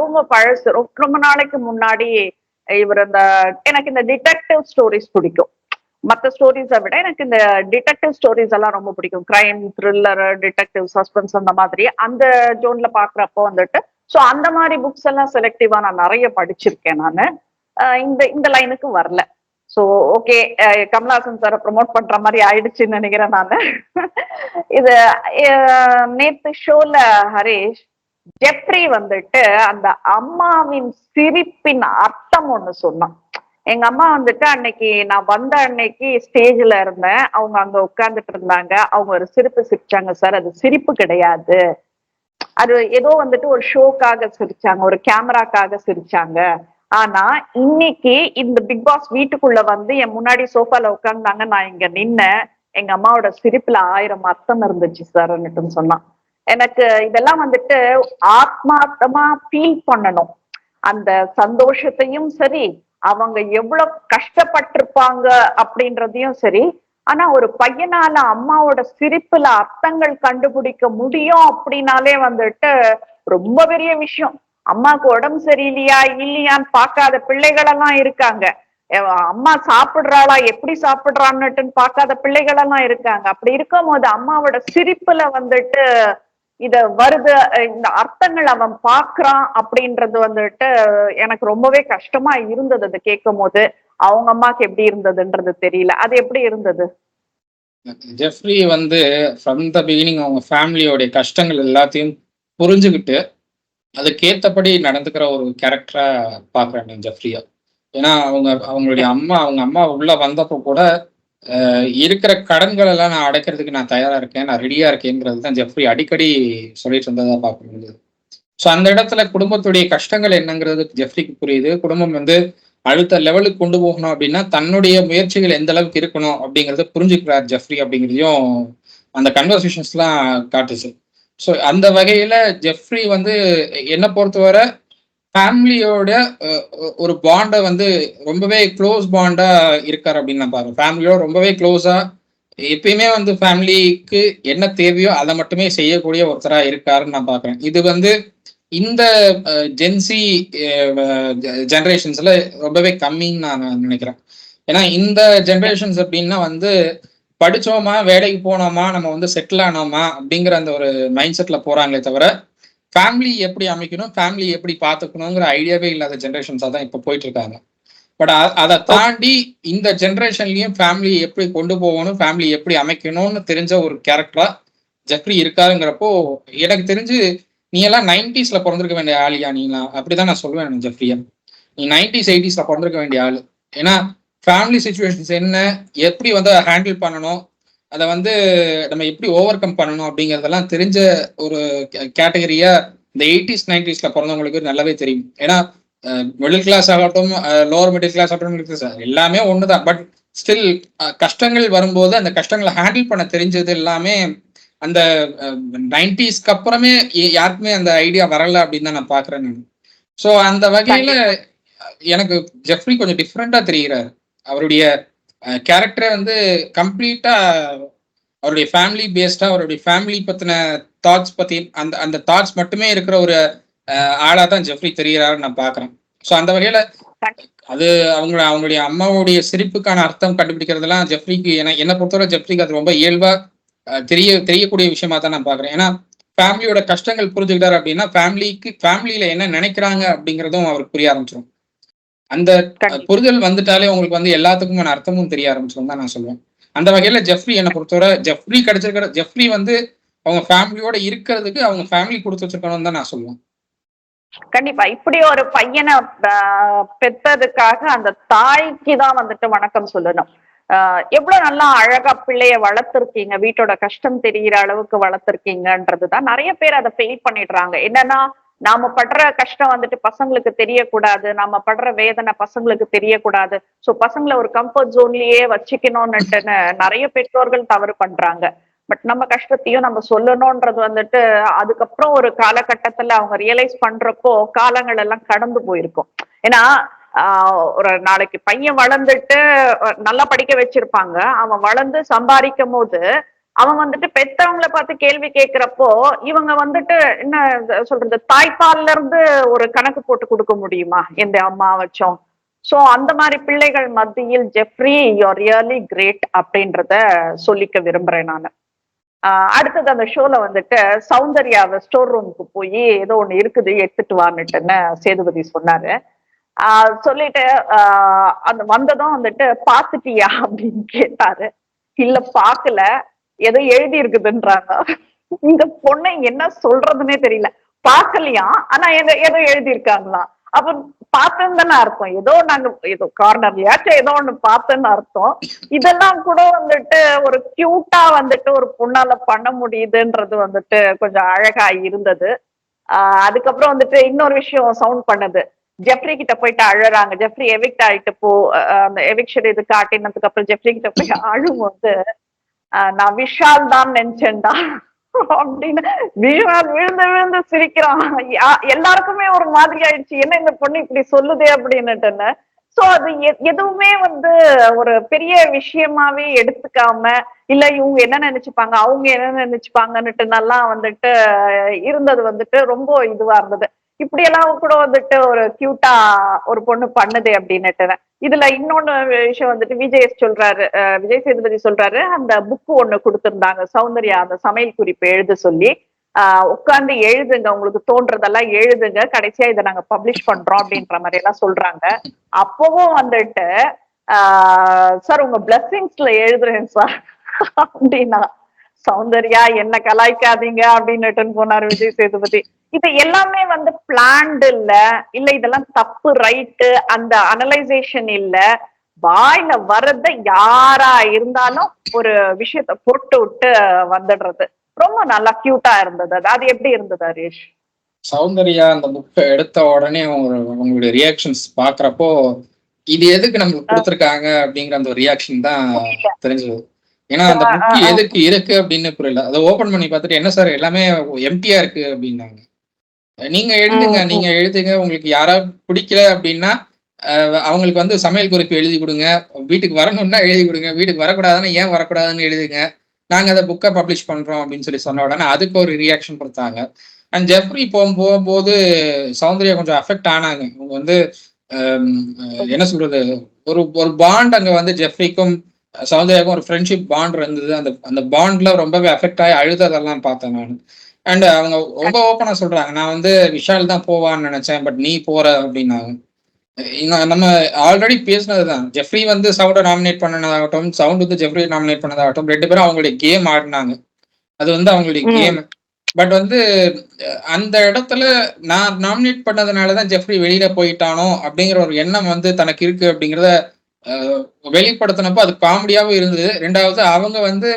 ரொம்ப பழசு. ரொம்ப நாளைக்கு முன்னாடி இவர் இந்த எனக்கு இந்த டிடெக்டிவ் ஸ்டோரிஸ் பிடிக்கும். மற்ற ஸ்டோரிஸை விட எனக்கு இந்த டிடெக்டிவ் ஸ்டோரிஸ் எல்லாம் ரொம்ப பிடிக்கும். கிரைம், த்ரில்லர், டிடெக்டிவ், சஸ்பென்ஸ் அந்த மாதிரி அந்த ஜோன்ல பாக்குறப்போ வந்துட்டு சோ அந்த மாதிரி புக்ஸ் எல்லாம் செலக்டிவா நான் நிறைய படிச்சிருக்கேன் நானு. இந்த இந்த லைனுக்கு வரல. சோ ஓகே, கமல்ஹாசன் சாரை ப்ரொமோட் பண்ற மாதிரி ஆயிடுச்சுன்னு நினைக்கிறேன் நானு. இது நேத்து ஷோல ஹரீஷ் ஜெப்ரி வந்துட்டு அந்த அம்மாவின் சிரிப்பின் அர்த்தம் ஒண்ணு சொன்னான். எங்க அம்மா வந்துட்டு அன்னைக்கு நான் வந்த அன்னைக்கு ஸ்டேஜ்ல இருந்தேன். அவங்க அங்க உட்கார்ந்துட்டு இருந்தாங்க. அவங்க ஒரு சிரிப்பு சிரிச்சாங்க சார். அது சிரிப்பு கிடையாது, அது ஏதோ வந்துட்டு ஒரு ஷோக்காக சிரிச்சாங்க, ஒரு கேமராக்காக சிரிச்சாங்க. ஆனா இன்னைக்கு இந்த பிக் பாஸ் வீட்டுக்குள்ள வந்து என் முன்னாடி சோஃபால உட்கார்ந்தாங்க, நான் இங்க நின்னேன். எங்க அம்மாவோட சிரிப்புல 1000 அர்த்தம் இருந்துச்சு சார்ன்னுட்டு சொன்னான். எனக்கு இதெல்லாம் வந்துட்டு ஆத்மார்த்தமா ஃபீல் பண்ணணும். அந்த சந்தோஷத்தையும் சரி, அவங்க எவ்வளவு கஷ்டப்பட்டிருப்பாங்க அப்படின்றதையும் சரி. ஆனா ஒரு பையனால அம்மாவோட சிரிப்புல அர்த்தங்கள் கண்டுபிடிக்க முடியும் அப்படின்னாலே வந்துட்டு ரொம்ப பெரிய விஷயம். அம்மாவுக்கு உடம்பு சரியில்லையா இல்லையான்னு பார்க்காத பிள்ளைகள் எல்லாம் இருக்காங்க. அம்மா சாப்பிடுறாளா, எப்படி சாப்பிடுறான்னுட்டு பார்க்காத பிள்ளைகள் எல்லாம் இருக்காங்க. அப்படி இருக்கும் போது அம்மாவோட சிரிப்புல வந்துட்டு இத வருது, இந்த அர்த்தங்கள் அவன் பாக்குறான் அப்படின்றது வந்துட்டு எனக்கு ரொம்பவே கஷ்டமா இருந்தது. அதை கேட்கும் போது அவங்க அம்மாக்கு எப்படி இருந்ததுன்றது தெரியல. அது எப்படி இருந்தது? ஜெஃப்ரி வந்து ஃப்ரம் த பிகினிங் அவங்க ஃபேமிலியோடைய கஷ்டங்கள் எல்லாத்தையும் புரிஞ்சுக்கிட்டு அதுக்கேத்தபடி நடந்துக்கிற ஒரு கேரக்டரா பாக்குறேன் ஜெஃப்ரியா. ஏன்னா அவங்க அம்மா உள்ள வந்தப்போ கூட இருக்கிற கடன்கள் எல்லாம் நான் அடைக்கிறதுக்கு நான் தயாரா இருக்கேன், நான் ரெடியா இருக்கேங்கிறது தான் ஜெஃப்ரி அடிக்கடி சொல்லிட்டு இருந்ததா பார்க்க முடியுது. ஸோ அந்த இடத்துல குடும்பத்துடைய கஷ்டங்கள் என்னங்கிறது ஜெஃப்ரிக்கு புரியுது. குடும்பம் வந்து அடுத்த லெவலுக்கு கொண்டு போகணும் அப்படின்னா தன்னுடைய முயற்சிகள் எந்த அளவுக்கு இருக்கணும் அப்படிங்கறத புரிஞ்சுக்கிறார் ஜெஃப்ரி அப்படிங்கிறதையும் அந்த கன்வர்சேஷன்ஸ்லாம் காட்டுச்சு. ஸோ அந்த வகையில ஜெஃப்ரி வந்து என்னை பொறுத்தவரை ஃபேமிலியோட ஒரு பாண்டை வந்து ரொம்பவே க்ளோஸ் பாண்டா இருக்காரு அப்படின்னு நான் பாக்குறேன். ஃபேமிலியோட ரொம்பவே க்ளோஸா எப்பயுமே வந்து ஃபேமிலிக்கு என்ன தேவையோ அதை மட்டுமே செய்யக்கூடிய ஒருத்தரா இருக்காருன்னு நான் பாக்குறேன். இது வந்து இந்த ஜென்சி ஜெனரேஷன்ஸ்ல ரொம்பவே கம்மின்னு நான் நினைக்கிறேன். ஏன்னா இந்த ஜெனரேஷன்ஸ் அப்படின்னா வந்து படிச்சோமா, வேலைக்கு போனோமா, நம்ம வந்து செட்டில் ஆனோமா அப்படிங்கிற அந்த ஒரு மைண்ட் செட்ல போறாங்களே தவிர ஃபேமிலி எப்படி அமைக்கணும், ஃபேமிலி எப்படி பார்த்துக்கணுங்கிற ஐடியாவே இல்லாத ஜென்ரேஷன்ஸா தான் இப்போ போயிட்டு இருக்காங்க. பட் அதை தாண்டி இந்த ஜென்ரேஷன்லயும் ஃபேமிலி எப்படி கொண்டு போகணும், ஃபேமிலி எப்படி அமைக்கணும்னு தெரிஞ்ச ஒரு கேரக்டரா ஜெஃப்ரி இருக்காருங்கிறப்போ எனக்கு தெரிஞ்சு நீ எல்லாம் 90s பிறந்திருக்க வேண்டிய ஆளியா நீலாம் அப்படிதான் நான் சொல்லுவேன் ஜெஃப்ரியா. நீ 90s 80s பிறந்திருக்க வேண்டிய ஆளு. ஏன்னா ஃபேமிலி சுச்சுவேஷன்ஸ் என்ன, எப்படி வந்து ஹேண்டில் பண்ணணும், அதை வந்து நம்ம எப்படி ஓவர் கம் பண்ணணும் அப்படிங்கிறதெல்லாம் தெரிஞ்ச ஒரு கேட்டகரியா இந்த 80s 90s பிறந்தவங்களுக்கு நல்லாவே தெரியும். ஏன்னா மிடில் கிளாஸ் ஆகட்டும், லோவர் மிடில் கிளாஸ் ஆகட்டும், எல்லாமே ஒண்ணுதான். பட் ஸ்டில் கஷ்டங்கள் வரும்போது அந்த கஷ்டங்களை ஹேண்டில் பண்ண தெரிஞ்சது எல்லாமே அந்த 90ஸ்க்கு அப்புறமே யாருக்குமே அந்த ஐடியா வரல அப்படின்னு தான் நான் பாக்குறேன். ஸோ அந்த வகையில எனக்கு ஜெஃப்ரி கொஞ்சம் டிஃப்ரெண்டா தெரிகிறாரு. அவருடைய கேரக்டரை வந்து கம்ப்ளீட்டா அவருடைய ஃபேமிலி பேஸ்டா, அவருடைய ஃபேமிலி பத்தின தாட்ஸ் பத்தி அந்த அந்த தாட்ஸ் மட்டுமே இருக்கிற ஒரு ஆளா தான் ஜெஃப்ரி தெரிகிறாருன்னு நான் பாக்குறேன். ஸோ அந்த வகையில அது அவங்களுடைய அம்மாவுடைய சிரிப்புக்கான அர்த்தம் கண்டுபிடிக்கிறதுலாம் ஜெஃப்ரிக்கு என்னை பொறுத்தவரை ஜெஃப்ரிக்கு அது ரொம்ப இயல்பா தெரியக்கூடிய விஷயமா தான் நான் பாக்குறேன். ஏன்னா ஃபேமிலியோட கஷ்டங்கள் புரிஞ்சுக்கிட்டாரு அப்படின்னா ஃபேமிலியில என்ன நினைக்கிறாங்க அப்படிங்கிறதும் அவருக்கு புரிய ஆரம்பிச்சிடும். அந்த புரிதல் வந்துட்டாலே உங்களுக்கு வந்து எல்லாத்துக்குமான அர்த்தமும் தெரிய ஆரம்பிச்சிடும் தான் நான் சொல்லுவேன். அந்த வகையில ஜெஃப்ரி என்னை பொறுத்தவரை ஜெஃப்ரி வந்து அவங்க ஃபேமிலியோட இருக்கிறதுக்கு அவங்க ஃபேமிலி கொடுத்து வச்சிருக்கணும்னு தான் நான் சொல்லுவேன். கண்டிப்பா இப்படி ஒரு பையனை பெற்றதுக்காக அந்த தாய்க்கு தான் வந்துட்டு வணக்கம் சொல்லணும். எவ்வளவு நல்லா அழகா பிள்ளைய வளர்த்துருக்கீங்க, வீட்டோட கஷ்டம் தெரிகிற அளவுக்கு வளர்த்துருக்கீங்கன்றதுதான். நிறைய பேர் அதை ஃபெயில் பண்ணிடுறாங்க. என்னன்னா நாம படுற கஷ்டம் வந்துட்டு பசங்களுக்கு தெரியக்கூடாது, நாம படுற வேதனை பசங்களுக்கு தெரியக்கூடாது. சோ பசங்களை ஒரு கம்ஃபர்ட் ஜோன்லயே வச்சுக்கணும்னுட்டுன்னு நிறைய பெற்றோர்கள் தவறு பண்றாங்க. பட் நம்ம கஷ்டத்தையும் நம்ம சொல்லணும்ன்றது வந்துட்டு அதுக்கப்புறம் ஒரு காலகட்டத்துல அவங்க ரியலைஸ் பண்றப்போ காலங்கள் எல்லாம் கடந்து போயிருக்கும். ஏன்னா ஒரு நாளைக்கு பையன் வளர்ந்துட்டு நல்லா படிக்க வச்சிருப்பாங்க. அவன் வளர்ந்து சம்பாதிக்கும் போது அவன் வந்துட்டு பெத்தவங்களை பார்த்து கேள்வி கேட்கிறப்போ இவங்க வந்துட்டு என்ன சொல்றது, தாய்ப்பால்ல இருந்து ஒரு கணக்கு போட்டு கொடுக்க முடியுமா எந்த அம்மா வச்சோம். சோ அந்த மாதிரி பிள்ளைகள் மத்தியில் ஜெஃப்ரி யூஆர் ரியலி கிரேட் அப்படின்றத சொல்லிக்க விரும்புறேன் நான். அடுத்தது அந்த ஷோல வந்துட்டு சௌந்தர்யாவை ஸ்டோர் ரூமுக்கு போய் ஏதோ ஒண்ணு இருக்குது எடுத்துட்டு வான்னுட்டுன்னு சேதுபதி சொன்னாரு. சொல்லிட்டு அந்த வந்ததும் வந்துட்டு பாத்துட்டியா அப்படின்னு கேட்டாரு. இல்ல பாக்கல, ஏதோ எழுதி இருக்குதுன்றாங்க. இந்த பொண்ணை என்ன சொல்றதுன்னே தெரியல. பாக்கலையா, ஆனா ஏதோ எழுதி இருக்காங்களாம். அப்ப பார்த்தேன்னு தானே அர்த்தம். ஏதோ நாங்க ஏதோ கார்னர்லயாச்சும் ஏதோ ஒண்ணு பார்த்தேன்னு அர்த்தம். இதெல்லாம் கூட வந்துட்டு ஒரு கியூட்டா வந்துட்டு ஒரு பொண்ணால பண்ண முடியுதுன்றது வந்துட்டு கொஞ்சம் அழகா இருந்தது. அதுக்கப்புறம் வந்துட்டு இன்னொரு விஷயம் சவுண்ட் பண்ணது. ஜெஃப்ரி கிட்ட போயிட்டு அழறாங்க. ஜெஃப்ரி எவிக்ட் ஆயிட்டு அந்த எவிக்ஷன் இது காட்டினதுக்கு அப்புறம் ஜெஃப்ரி கிட்ட போய் அழும்போது நான் விஷால் தான் நினைச்சேன்டா அப்படின்னு விஷால் விழுந்து விழுந்து சிரிக்கிறான். எல்லாருக்குமே ஒரு மாதிரி ஆயிடுச்சு, என்ன இந்த பொண்ணு இப்படி சொல்லுதே அப்படின்னுட்டுன்னு. சோ அது எதுவுமே வந்து ஒரு பெரிய விஷயமாவே எடுத்துக்காம, இல்ல இவங்க என்ன நினைச்சுப்பாங்க அவங்க என்ன நினைச்சுப்பாங்கன்னுட்டு நல்லா வந்துட்டு இருந்தது வந்துட்டு ரொம்ப இதுவா இருந்தது. இப்படி எல்லாம் கூட வந்துட்டு ஒரு கியூட்டா ஒரு பொண்ணு பண்ணுது அப்படின்னுட்டு. இதுல இன்னொன்னு விஷயம் வந்துட்டு விஜய் சேதுபதி சொல்றாரு, அந்த புக்கு ஒண்ணு கொடுத்திருந்தாங்க சௌந்தர்யா அந்த சமையல் குறிப்பு எழுத சொல்லி. உட்கார்ந்து எழுதுங்க, உங்களுக்கு தோன்றதெல்லாம் எழுதுங்க, கடைசியா இதை நாங்க பப்ளிஷ் பண்றோம் அப்படின்ற மாதிரி எல்லாம் சொல்றாங்க. அப்பவும் வந்துட்டு சார் உங்க பிளெஸிங்ஸ்ல எழுதுறேன் சார் அப்படின்னா, சௌந்தர்யா என்ன கலாய்க்காதீங்க அப்படின்னுட்டு போனாரு விஜய் சேதுபதி. இது எல்லாமே வந்து பிளான்டு இல்ல இதெல்லாம் தப்பு ரைட்டு அந்த அனலைசேஷன் இல்ல, வாயில வர்றத யாரா இருந்தாலும் ஒரு விஷயத்த போட்டு விட்டு வந்துடுறது. ரொம்ப நல்லா கியூட்டா இருந்தது. அது எப்படி இருந்தது ஹரீஷ்? சௌந்தர்யா அந்த புக்கை எடுத்த உடனே உங்களுடைய ரியாக்ஷன்ஸ் பாக்குறப்போ இது எதுக்கு நம்மளுக்கு கொடுத்துருக்காங்க அப்படிங்கிற அந்த ஒரு ரியாக்ஷன் தான் தெரிஞ்சது. ஏன்னா அந்த புக் எதுக்கு இருக்கு அப்படின்னு புரியல. அதை ஓபன் பண்ணி பார்த்துட்டு என்ன சார் எல்லாமே எம்டியா இருக்கு அப்படின்னாங்க. நீங்க எழுதுங்க, உங்களுக்கு யாராவது பிடிக்கல அப்படின்னா அவங்களுக்கு வந்து சமையல் குறிப்பு எழுதி கொடுங்க, வீட்டுக்கு வரணும்னா எழுதி கொடுங்க, வீட்டுக்கு வரக்கூடாதுன்னா ஏன் வரக்கூடாதுன்னு எழுதுங்க, நாங்க அதை புக்கை பப்ளிஷ் பண்றோம் அப்படின்னு சொல்லி சொன்ன உடனே அதுக்கு ஒரு ரியாக்ஷன் கொடுத்தாங்க. அண்ட் ஜெஃப்ரி போகும்போது சௌந்தர்யா கொஞ்சம் அஃபெக்ட் ஆனாங்க. அவங்க வந்து என்ன சொல்றது, ஒரு ஒரு பாண்ட் அங்க வந்து ஜெஃப்ரிக்கும் சௌந்தர்யாவுக்கும் ஒரு ஃப்ரெண்ட்ஷிப் பாண்ட் இருந்தது. அந்த பாண்ட்ல ரொம்பவே அஃபெக்ட் ஆகி அழுததெல்லாம் பார்த்தேன் நான். அண்ட் அவங்க ரொம்ப ஓப்பனா சொல்றாங்க, நான் வந்து விஷால் தான் போவான்னு நினைச்சேன், பட் நீ போற அப்படின்னாங்க. நம்ம ஆல்ரெடி பேசினதுதான், ஜெஃப்ரி வந்து சவுண்டை நாமினேட் பண்ணதாகட்டும், சவுண்ட் வந்து ஜெஃப்ரி நாமினேட் பண்ணதாகட்டும், 2 பேரும் அவங்களுடைய கேம் ஆடினாங்க. அது வந்து அவங்களுடைய கேம். பட் வந்து அந்த இடத்துல நான் நாமினேட் பண்ணதுனாலதான் ஜெஃப்ரி வெளியில போயிட்டானோ அப்படிங்கிற ஒரு எண்ணம் வந்து தனக்கு இருக்கு அப்படிங்கிறத வெளிப்படுத்தினப்போ அது காமெடியாவும் இருந்தது. 2வது அவங்க வந்து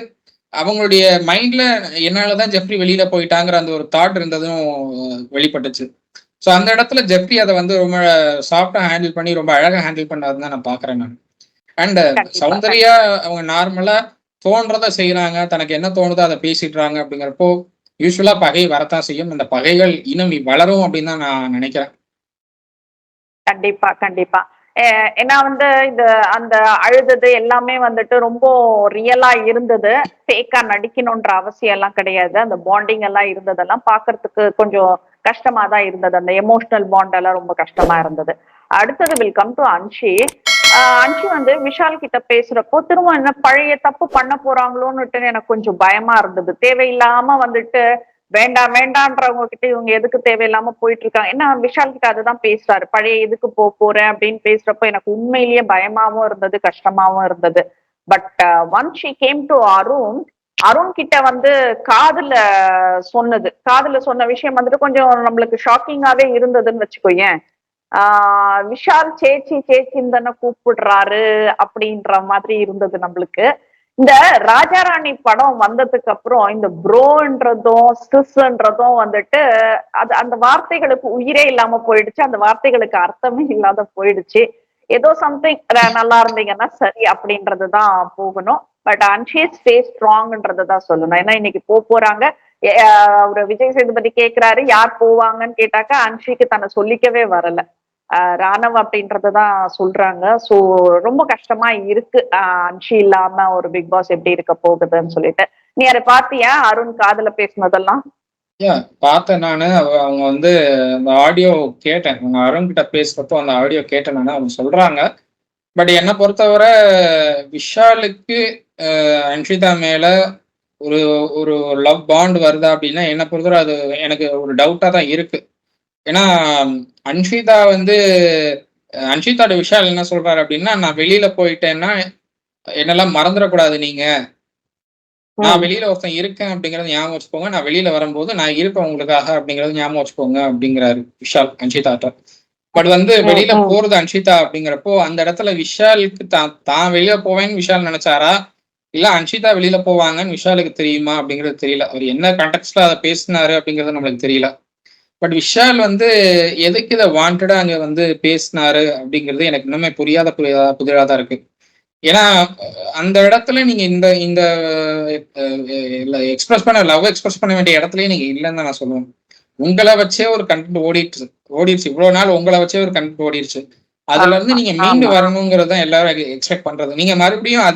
அவங்களுடைய மைண்ட்ல என்னாலதான் ஜெஃப்ரி வெளியில போயிட்டாங்கிற அந்த ஒரு தாட் இருந்ததும் வெளிப்பட்டுச்சு. ஸோ அந்த இடத்துல ஜெஃப்ரி அதை வந்து ரொம்ப சாஃப்டா ஹேண்டில் பண்ணி ரொம்ப அழகா ஹேண்டில் பண்ணாதுன்னு தான் நான் பாக்குறேன் நான். அண்ட் சௌந்தர்யா அவங்க நார்மலா தோன்றதை செய்யறாங்க, தனக்கு என்ன தோணுதோ அதை பேசிடுறாங்க அப்படிங்கிறப்போ யூஸ்வலா பகை வரத்தான் செய்யும். அந்த பகைகள் இன்னும் வளரும் அப்படின்னு தான் நான் நினைக்கிறேன். கண்டிப்பா கண்டிப்பா. ஏன்னா வந்து அந்த அழுதது எல்லாமே வந்துட்டு ரொம்ப ரியலா இருந்தது. ஃபேக்கா நடிக்கணும்ன்ற அவசியம் எல்லாம் கிடையாது. அந்த பாண்டிங் எல்லாம் இருந்ததெல்லாம் பாக்குறதுக்கு கொஞ்சம் கஷ்டமா தான் இருந்தது. அந்த எமோஷனல் பாண்ட் எல்லாம் ரொம்ப கஷ்டமா இருந்தது. அடுத்தது will come to Anshi. Anshi வந்து விஷால் கிட்ட பேசுறப்போ திரும்ப என்ன பழைய தப்பு பண்ண போறாங்களோன்னுட்டு எனக்கு கொஞ்சம் பயமா இருந்தது. தேவையில்லாம வந்துட்டு வேண்டாம் வேண்டான்றவங்க கிட்ட இவங்க எதுக்கு தேவையில்லாம போயிட்டு இருக்காங்க. ஏன்னா விஷால் கிட்ட அதுதான் பேசுறாரு, பழைய இதுக்கு போறேன் அப்படின்னு பேசுறப்போ எனக்கு உண்மையிலேயே பயமாவும் இருந்தது, கஷ்டமாவும் இருந்தது. But once she came to Arun கிட்ட வந்து காதுல சொன்ன விஷயம் வந்துட்டு கொஞ்சம் நம்மளுக்கு ஷாக்கிங்காவே இருந்ததுன்னு வச்சுக்கோயேன். விஷால் சேச்சின்னு தானே கூப்பிடுறாரு அப்படின்ற மாதிரி இருந்தது நம்மளுக்கு. இந்த ராஜாராணி படம் வந்ததுக்கு அப்புறம் இந்த ப்ரோன்றதும் சிஸ்ன்றதும் வந்துட்டு அது அந்த வார்த்தைகளுக்கு உயிரே இல்லாம போயிடுச்சு, அந்த வார்த்தைகளுக்கு அர்த்தமே இல்லாத போயிடுச்சு. ஏதோ சம்திங் நல்லா இருந்தீங்கன்னா சரி அப்படின்றதுதான் போகணும். பட் அன்ஷி ஸ்டே ஸ்ட்ராங்ன்றது தான் சொல்லணும். ஏன்னா இன்னைக்கு போறாங்க. அவரு விஜய் சேதுபதி கேக்குறாரு யார் போவாங்கன்னு கேட்டாக்கா அன்ஷிக்கு தன்னை சொல்லிக்கவே வரல. ராணவ் அப்படின்றதுதான் சொல்றாங்க. சோ ரொம்ப கஷ்டமா இருக்கு. அன்ஷி இல்லாம ஒரு பிக் பாஸ் எப்படி இருக்க போகுதுன்னு சொல்லிட்டு. நீ அதை பாத்தியா அருண் காதுல பேசினதெல்லாம்? பார்த்தேன் நானு. அவங்க வந்து அந்த ஆடியோ கேட்டேன். அவங்க அருண் கிட்ட பேசுறப்போ அந்த ஆடியோ கேட்டேன் நானு. அவங்க சொல்றாங்க. பட் என்ன பொறுத்தவரை விஷாலுக்கு அன்ஷிதா மேல ஒரு ஒரு லவ் பாண்ட் வருதா அப்படின்னா என்ன பொறுத்தவரை அது எனக்கு ஒரு டவுட்டா தான் இருக்கு. ஏன்னா அன்ஷிதா வந்து அன்ஷிதாவோட விஷால் என்ன சொல்றாரு அப்படின்னா, நான் வெளியில போயிட்டேன்னா என்னெல்லாம் மறந்துடக்கூடாது நீங்க. நான் வெளியில ஒருத்தன் இருக்கேன் அப்படிங்கறத ஞாபகம் வச்சுக்கோங்க. நான் வெளியில வரும்போது நான் இருப்பேன் உங்களுக்காக அப்படிங்கறத ஞாபகம் வச்சுக்கோங்க அப்படிங்கிறாரு விஷால் அன்ஷிதாட்ட. பட் வந்து வெளியில போறது அன்ஷிதா அப்படிங்கிறப்போ அந்த இடத்துல விஷாலுக்கு தான் வெளியில போவேன்னு விஷால் நினைச்சாரா, இல்ல அன்ஷிதா வெளியில போவாங்கன்னு விஷாலுக்கு தெரியுமா அப்படிங்கிறது தெரியல. அவர் என்ன கான்டெக்ட்ல அதை பேசினாரு அப்படிங்கிறது நம்மளுக்கு தெரியல. பட் விஷால் வந்து எதுக்கு இதை வாண்டடா அங்க வந்து பேசினாரு அப்படிங்கிறது எனக்கு இன்னுமே புதியதா தான் இருக்கு. ஏன்னா அந்த இடத்துல நீங்க இந்த இந்த லவ் எக்ஸ்பிரஸ் பண்ண வேண்டிய இடத்துலயே நீங்க இல்லைன்னு தான் நான் சொல்லுவேன். உங்களை வச்சே ஒரு கண்டென்ட் ஓடிடுச்சு இவ்வளவு நாள் உங்களை வச்சே ஒரு கண்டென்ட் ஓடிடுச்சு. அதுல இருந்து நீங்க மீண்டு வரணுங்கிறது தான் எல்லாரும் எக்ஸ்பெக்ட் பண்றது. நீங்க மறுபடியும்